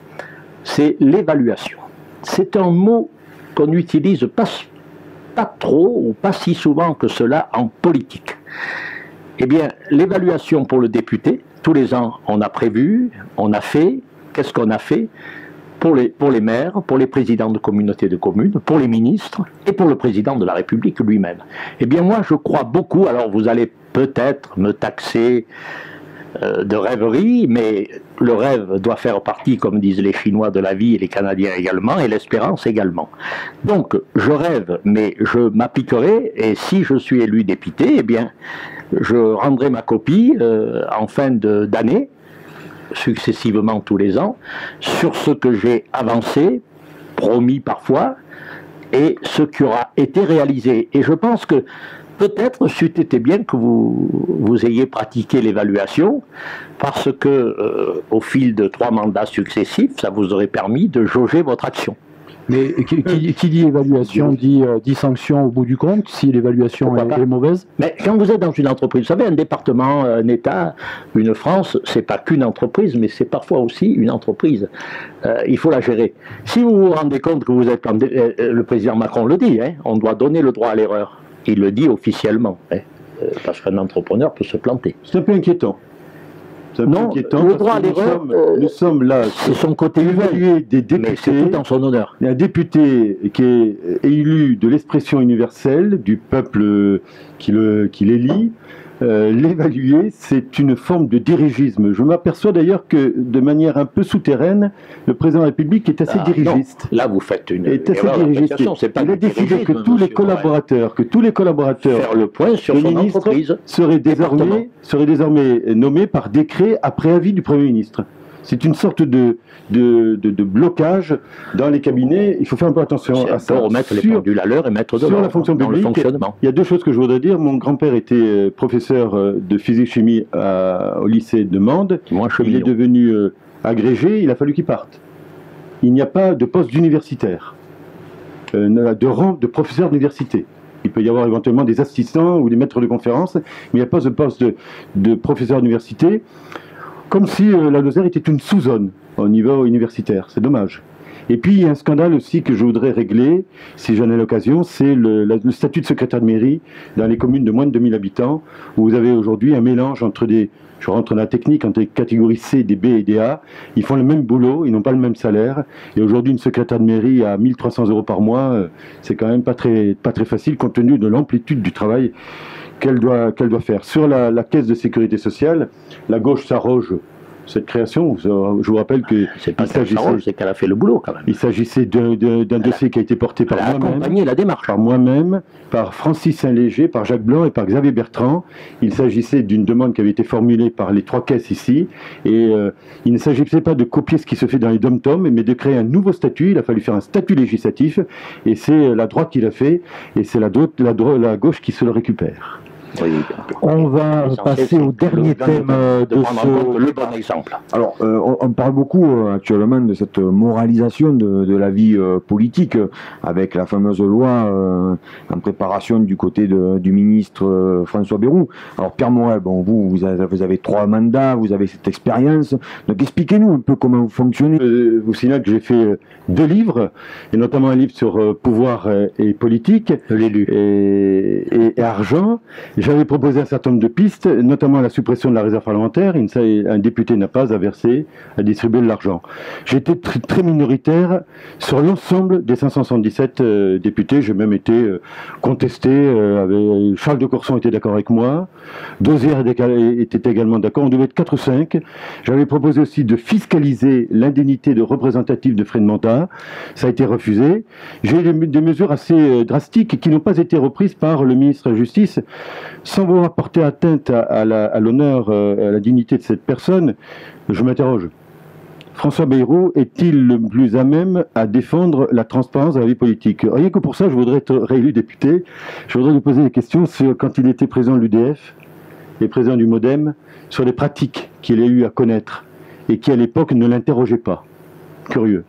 c'est l'évaluation. C'est un mot qu'on utilise pas trop ou pas si souvent que cela en politique. Eh bien, l'évaluation pour le député, tous les ans, on a prévu, on a fait, qu'est-ce qu'on a fait pour les maires, pour les présidents de communautés de communes, pour les ministres et pour le président de la République lui-même. Eh bien, moi, je crois beaucoup, alors vous allez peut-être me taxer de rêverie, mais le rêve doit faire partie, comme disent les Chinois, de la vie, et les Canadiens également, et l'espérance également. Donc, je rêve, mais je m'appliquerai, et si je suis élu député, eh bien, je rendrai ma copie en fin d'année, successivement tous les ans, sur ce que j'ai avancé, promis parfois, et ce qui aura été réalisé. Et je pense que peut-être c'eût été bien que vous ayez pratiqué l'évaluation, parce que au fil de 3 mandats successifs, ça vous aurait permis de jauger votre action. Mais qui dit évaluation dit sanction au bout du compte, si l'évaluation est mauvaise? Mais quand vous êtes dans une entreprise, vous savez, un département, un État, une France, c'est pas qu'une entreprise, mais c'est parfois aussi une entreprise. Il faut la gérer. Si vous vous rendez compte que vous êtes, le président Macron le dit, hein, on doit donner le droit à l'erreur. Il le dit officiellement, hein, parce qu'un entrepreneur peut se planter. C'est un peu inquiétant. Non, le droit à l'erreur, nous sommes là, c'est son côté évaluer des députés. Mais c'est tout en son honneur. Un député qui est élu de l'expression universelle du peuple qui l'élit. L'évaluer, c'est une forme de dirigisme. Je m'aperçois d'ailleurs que, de manière un peu souterraine, le président de la République est assez dirigiste. Non, là, vous faites une erreur d'appréciation. Il a décidé que tous les collaborateurs, faire le point sur son entreprise, seraient désormais nommés par décret après avis du Premier ministre. C'est une sorte de blocage dans les cabinets. Il faut faire un peu attention à ça. Remettre les pendules à l'heure et mettre de l'ordre sur la fonction publique. Dans le fonctionnement. Il y a 2 choses que je voudrais dire. Mon grand-père était professeur de physique-chimie au lycée de Mende. Il est devenu agrégé. Il a fallu qu'il parte. Il n'y a pas de poste d'universitaire, de rang de professeur d'université. Il peut y avoir éventuellement des assistants ou des maîtres de conférences, mais il n'y a pas de poste de professeur d'université. Comme si la Lozère était une sous-zone au niveau universitaire. C'est dommage. Et puis, il y a un scandale aussi que je voudrais régler, si j'en ai l'occasion, c'est le statut de secrétaire de mairie dans les communes de moins de 2000 habitants, où vous avez aujourd'hui un mélange entre je rentre dans la technique, entre les catégories C, des B et des A. Ils font le même boulot, ils n'ont pas le même salaire. Et aujourd'hui, une secrétaire de mairie à 1300 € par mois, c'est quand même pas très facile, compte tenu de l'amplitude du travail qu'elle doit faire. Sur la caisse de sécurité sociale, la gauche s'arroge cette création. Je vous rappelle que c'est pas qu'elle s'arroge, c'est qu'elle a fait le boulot quand même. Il s'agissait d'un dossier qui a été porté par moi-même, la démarche. Par moi-même, par Francis Saint-Léger, par Jacques Blanc et par Xavier Bertrand. Il s'agissait d'une demande qui avait été formulée par les 3 caisses ici, et il ne s'agissait pas de copier ce qui se fait dans les dom-toms, mais de créer un nouveau statut. Il a fallu faire un statut législatif, et c'est la droite qui l'a fait, et c'est la gauche qui se le récupère. Oui, on va passer au dernier thème de le bon exemple. Alors, on parle beaucoup actuellement de cette moralisation de la vie politique, avec la fameuse loi en préparation du côté du ministre François Bayrou. Alors, Pierre Morel, bon, vous avez 3 mandats, vous avez cette expérience, donc expliquez-nous un peu comment vous fonctionnez. Vous signalez que j'ai fait 2 livres, et notamment un livre sur pouvoir et politique, et argent. J'avais proposé un certain nombre de pistes, notamment la suppression de la réserve parlementaire. Un député n'a pas à verser, à distribuer de l'argent. J'étais très minoritaire sur l'ensemble des 577 députés. J'ai même été contesté. Charles de Courson était d'accord avec moi. Dosière était également d'accord. On devait être 4 ou 5. J'avais proposé aussi de fiscaliser l'indemnité de représentatif de frais de mandat. Ça a été refusé. J'ai eu des mesures assez drastiques qui n'ont pas été reprises par le ministre de la Justice, sans vouloir porter atteinte à l'honneur, à la dignité de cette personne. Je m'interroge. François Bayrou est-il le plus à même à défendre la transparence de la vie politique? Rien que pour ça, je voudrais être réélu député. Je voudrais lui poser des questions sur quand il était président de l'UDF et président du MoDem, sur les pratiques qu'il a eu à connaître et qui, à l'époque, ne l'interrogeaient pas. Curieux.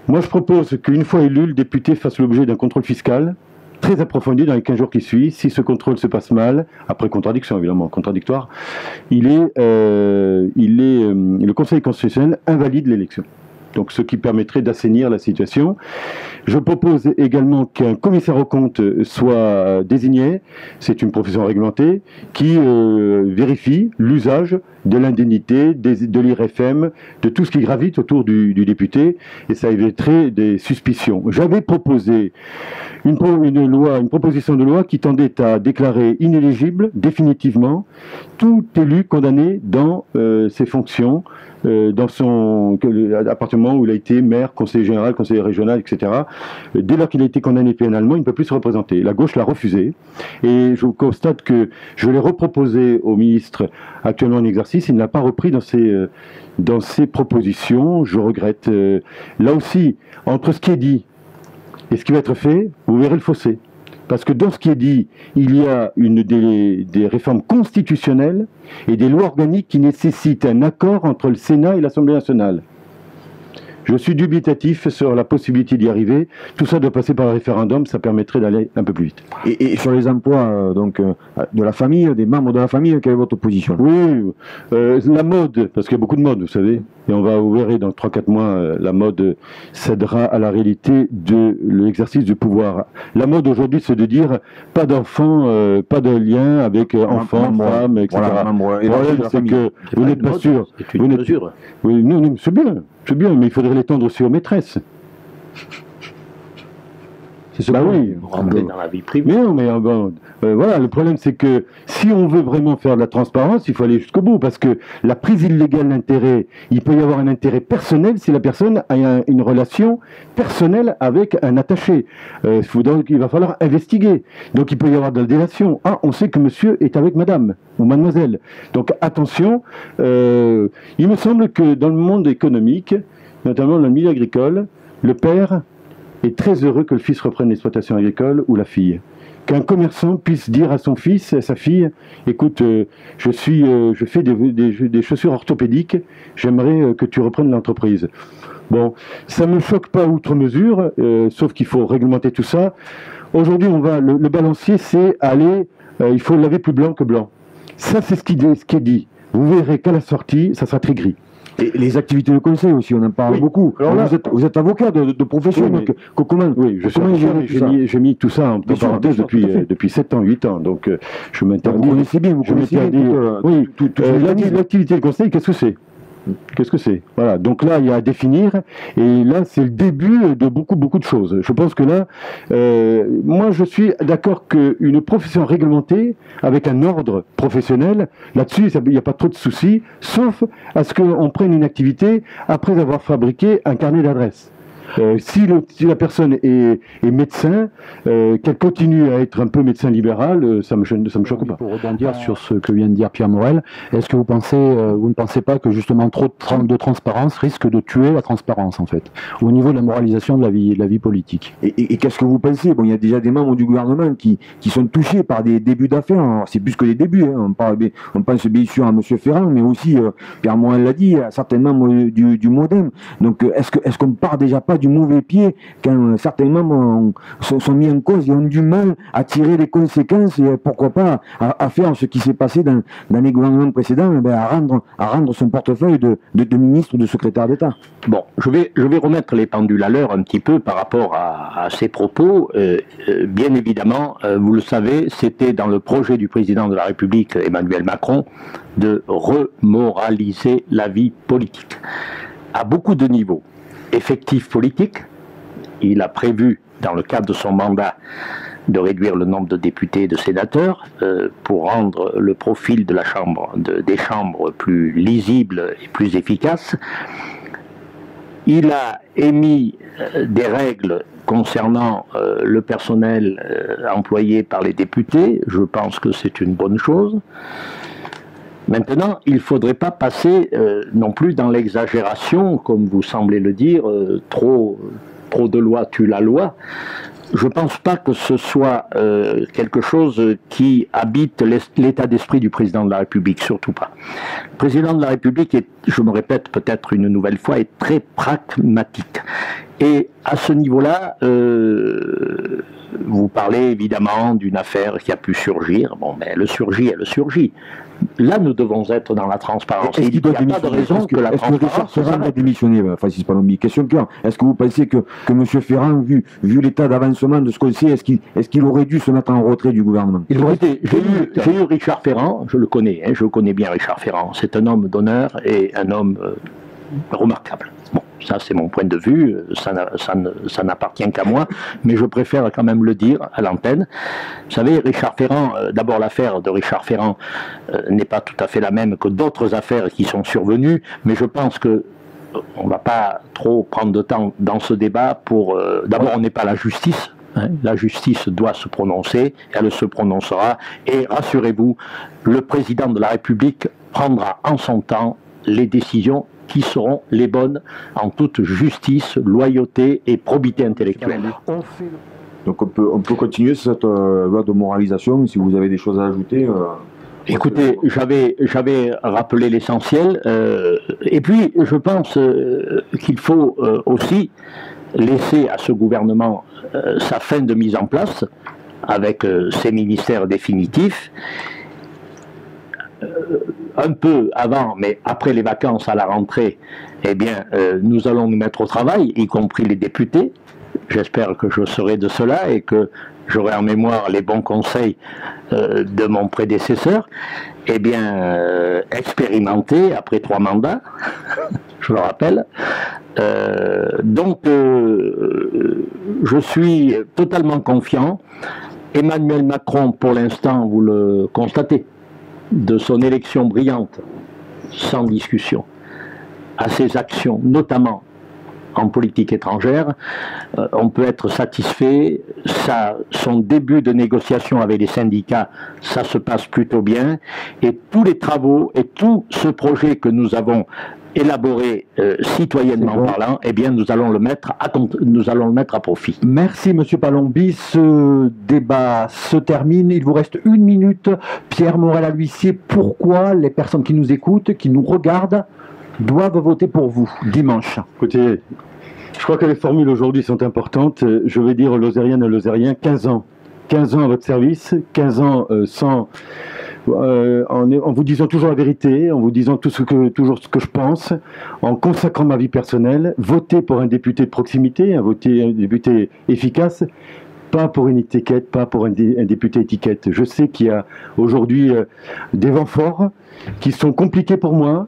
Moi, je propose qu'une fois élu, le député fasse l'objet d'un contrôle fiscal très approfondi dans les 15 jours qui suivent. Si ce contrôle se passe mal, après contradiction évidemment, contradictoire, le Conseil constitutionnel invalide l'élection. Donc ce qui permettrait d'assainir la situation. Je propose également qu'un commissaire aux comptes soit désigné, c'est une profession réglementée, qui vérifie l'usage de l'indemnité, de l'IRFM, de tout ce qui gravite autour du député, et ça éviterait des suspicions. J'avais proposé une proposition de loi qui tendait à déclarer inéligible définitivement tout élu condamné dans ses fonctions, à partir du moment où il a été maire, conseiller général, conseiller régional, etc. Dès lors qu'il a été condamné pénalement, il ne peut plus se représenter. La gauche l'a refusé, et je constate que je l'ai reproposé au ministre actuellement en exercice, il ne l'a pas repris dans ses propositions, je regrette. Là aussi, entre ce qui est dit et ce qui va être fait, vous verrez le fossé. Parce que dans ce qui est dit, il y a des réformes constitutionnelles et des lois organiques qui nécessitent un accord entre le Sénat et l'Assemblée nationale. Je suis dubitatif sur la possibilité d'y arriver. Tout ça doit passer par le référendum, ça permettrait d'aller un peu plus vite. Et sur les emplois de la famille, des membres de la famille, quelle est votre position? Oui, la mode, parce qu'il y a beaucoup de mode, vous savez, et vous verrez dans 3-4 mois, la mode cédera à la réalité de l'exercice du pouvoir. La mode aujourd'hui, c'est de dire pas d'enfants, pas de lien avec enfants, femmes, etc. Le problème, c'est que vous n'êtes pas sûr. C'est une mesure. Oui, non, c'est bien, mais il faudrait l'étendre aussi aux maîtresses. Bah oui, rentrer dans la vie privée. Mais non, mais voilà, le problème c'est que si on veut vraiment faire de la transparence, il faut aller jusqu'au bout, parce que la prise illégale d'intérêt, il peut y avoir un intérêt personnel si la personne a une relation personnelle avec un attaché. Donc il va falloir investiguer. Donc il peut y avoir de la délation. Ah, on sait que monsieur est avec madame ou mademoiselle. Donc attention, il me semble que dans le monde économique, notamment dans le milieu agricole, le père est très heureux que le fils reprenne l'exploitation agricole ou la fille. Qu'un commerçant puisse dire à son fils, à sa fille, écoute, je fais des chaussures orthopédiques, j'aimerais que tu reprennes l'entreprise. Bon, ça ne me choque pas outre mesure, sauf qu'il faut réglementer tout ça. Aujourd'hui, le balancier, c'est aller, il faut laver plus blanc que blanc. Ça, c'est ce qui est dit. Vous verrez qu'à la sortie, ça sera très gris. Et les activités de conseil aussi, on en parle beaucoup. Alors là, vous êtes avocat de profession, oui, donc comment j'ai mis tout ça en parenthèse depuis 7 ans, 8 ans, donc je m'interdis. Vous connaissez bien, l'activité de conseil, qu'est-ce que c'est? Qu'est-ce que c'est? Voilà, donc là, il y a à définir, et là, c'est le début de beaucoup de choses. Je pense que là, moi, je suis d'accord qu'une profession réglementée, avec un ordre professionnel, là-dessus, il n'y a pas trop de soucis, sauf à ce qu'on prenne une activité après avoir fabriqué un carnet d'adresses. Si la personne est médecin, qu'elle continue à être un peu médecin libéral, ça me choque pas. Pour rebondir sur ce que vient de dire Pierre Morel, est-ce que vous ne pensez pas que justement trop de transparence risque de tuer la transparence en fait, au niveau de la moralisation de la vie politique? Et qu'est-ce que vous pensez? Bon, il y a déjà des membres du gouvernement qui sont touchés par des débuts d'affaires. C'est plus que des débuts. Hein. On pense bien sûr à M. Ferrand, mais aussi, Pierre Morel l'a dit, à certains membres du MoDem. Donc, est-ce qu'on part déjà pas du mauvais pied quand certains membres sont mis en cause et ont du mal à tirer les conséquences et pourquoi pas à faire ce qui s'est passé dans les gouvernements précédents, à rendre son portefeuille de ministre ou de secrétaire d'État. Bon, je vais remettre les pendules à l'heure un petit peu par rapport à ces propos. Bien évidemment, vous le savez, c'était dans le projet du président de la République, Emmanuel Macron, de remoraliser la vie politique à beaucoup de niveaux. Effectif politique, il a prévu, dans le cadre de son mandat, de réduire le nombre de députés et de sénateurs pour rendre le profil de des chambres plus lisible et plus efficace. Il a émis des règles concernant le personnel employé par les députés. Je pense que c'est une bonne chose. Maintenant, il ne faudrait pas passer non plus dans l'exagération, comme vous semblez le dire, trop de loi tue la loi. Je ne pense pas que ce soit quelque chose qui habite l'état d'esprit du président de la République, surtout pas. Le président de la République est, je me répète peut-être une nouvelle fois, est très pragmatique. Et à ce niveau-là, vous parlez évidemment d'une affaire qui a pu surgir. Bon, mais elle surgit. Là, nous devons être dans la transparence. Il n'y a pas de raison que la transparence... Est-ce que Richard Ferrand va démissionner, Francis Palombi? Question de cœur. Est-ce que vous pensez que M. Ferrand, vu l'état d'avancement de ce qu'on sait, est-ce qu'il aurait dû se mettre en retrait du gouvernement? Écoutez, j'ai eu Richard Ferrand, je le connais, je connais bien Richard Ferrand. C'est un homme d'honneur et un homme remarquable. Bon, ça c'est mon point de vue, ça n'appartient qu'à moi, mais je préfère quand même le dire à l'antenne. Vous savez, Richard Ferrand, d'abord l'affaire de Richard Ferrand n'est pas tout à fait la même que d'autres affaires qui sont survenues, mais je pense que on ne va pas trop prendre de temps dans ce débat pour... D'abord, on n'est pas la justice. La justice doit se prononcer, elle se prononcera, et rassurez-vous, le président de la République prendra en son temps les décisions qui seront les bonnes en toute justice, loyauté et probité intellectuelle. Donc on peut continuer cette loi de moralisation, si vous avez des choses à ajouter. Écoutez, j'avais rappelé l'essentiel, et puis je pense qu'il faut aussi laisser à ce gouvernement sa fin de mise en place, avec ses ministères définitifs, un peu avant, mais après les vacances à la rentrée, eh bien, nous allons nous mettre au travail, y compris les députés. J'espère que je serai de cela et que j'aurai en mémoire les bons conseils de mon prédécesseur. Eh bien, expérimenter après 3 mandats, je le rappelle. Donc, je suis totalement confiant. Emmanuel Macron, pour l'instant, vous le constatez, de son élection brillante, sans discussion, à ses actions, notamment en politique étrangère, on peut être satisfait. Son début de négociation avec les syndicats, ça se passe plutôt bien, et tous les travaux et tout ce projet que nous avons élaboré citoyennement parlant, eh bien nous allons le mettre à profit. Merci Monsieur Palombi, ce débat se termine, il vous reste 1 minute. Pierre Morel à l'huissier, pourquoi les personnes qui nous écoutent, qui nous regardent, doivent voter pour vous dimanche? Écoutez, je crois que les formules aujourd'hui sont importantes. Je vais dire aux Lozériennes et aux Lozériens, 15 ans. 15 ans à votre service, 15 ans en vous disant toujours la vérité, en vous disant toujours ce que je pense, en consacrant ma vie personnelle, voter pour un député de proximité, voter un député efficace, pas pour une étiquette, pas pour un député étiquette. Je sais qu'il y a aujourd'hui des vents forts qui sont compliqués pour moi,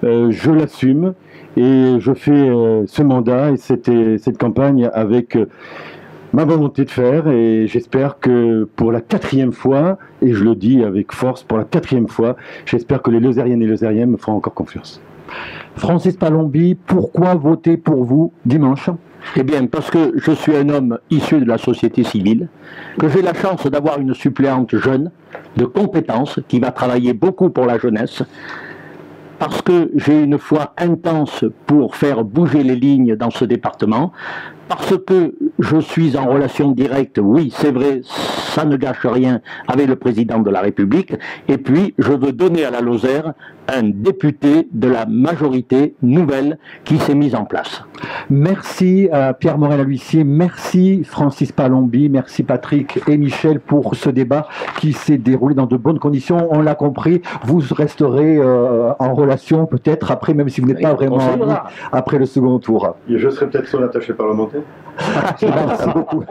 je l'assume et je fais ce mandat et cette campagne avec ma volonté de faire, et j'espère que pour la 4e fois, et je le dis avec force, pour la 4e fois, j'espère que les Lozériennes et Lozériens me feront encore confiance. Francis Palombi, pourquoi voter pour vous dimanche? Eh bien, parce que je suis un homme issu de la société civile, que j'ai la chance d'avoir une suppléante jeune, de compétences, qui va travailler beaucoup pour la jeunesse, parce que j'ai une foi intense pour faire bouger les lignes dans ce département, parce que je suis en relation directe, oui, c'est vrai, ça ne gâche rien, avec le président de la République, et puis je veux donner à la Lozère un député de la majorité nouvelle qui s'est mise en place. Merci Pierre Morel-A-L'Huissier, merci Francis Palombi, merci Patrick et Michel pour ce débat qui s'est déroulé dans de bonnes conditions. On l'a compris, vous resterez en relation peut-être après, même si vous n'êtes pas vraiment amis, après le second tour. Et je serai peut-être son attaché parlementaire. Merci beaucoup.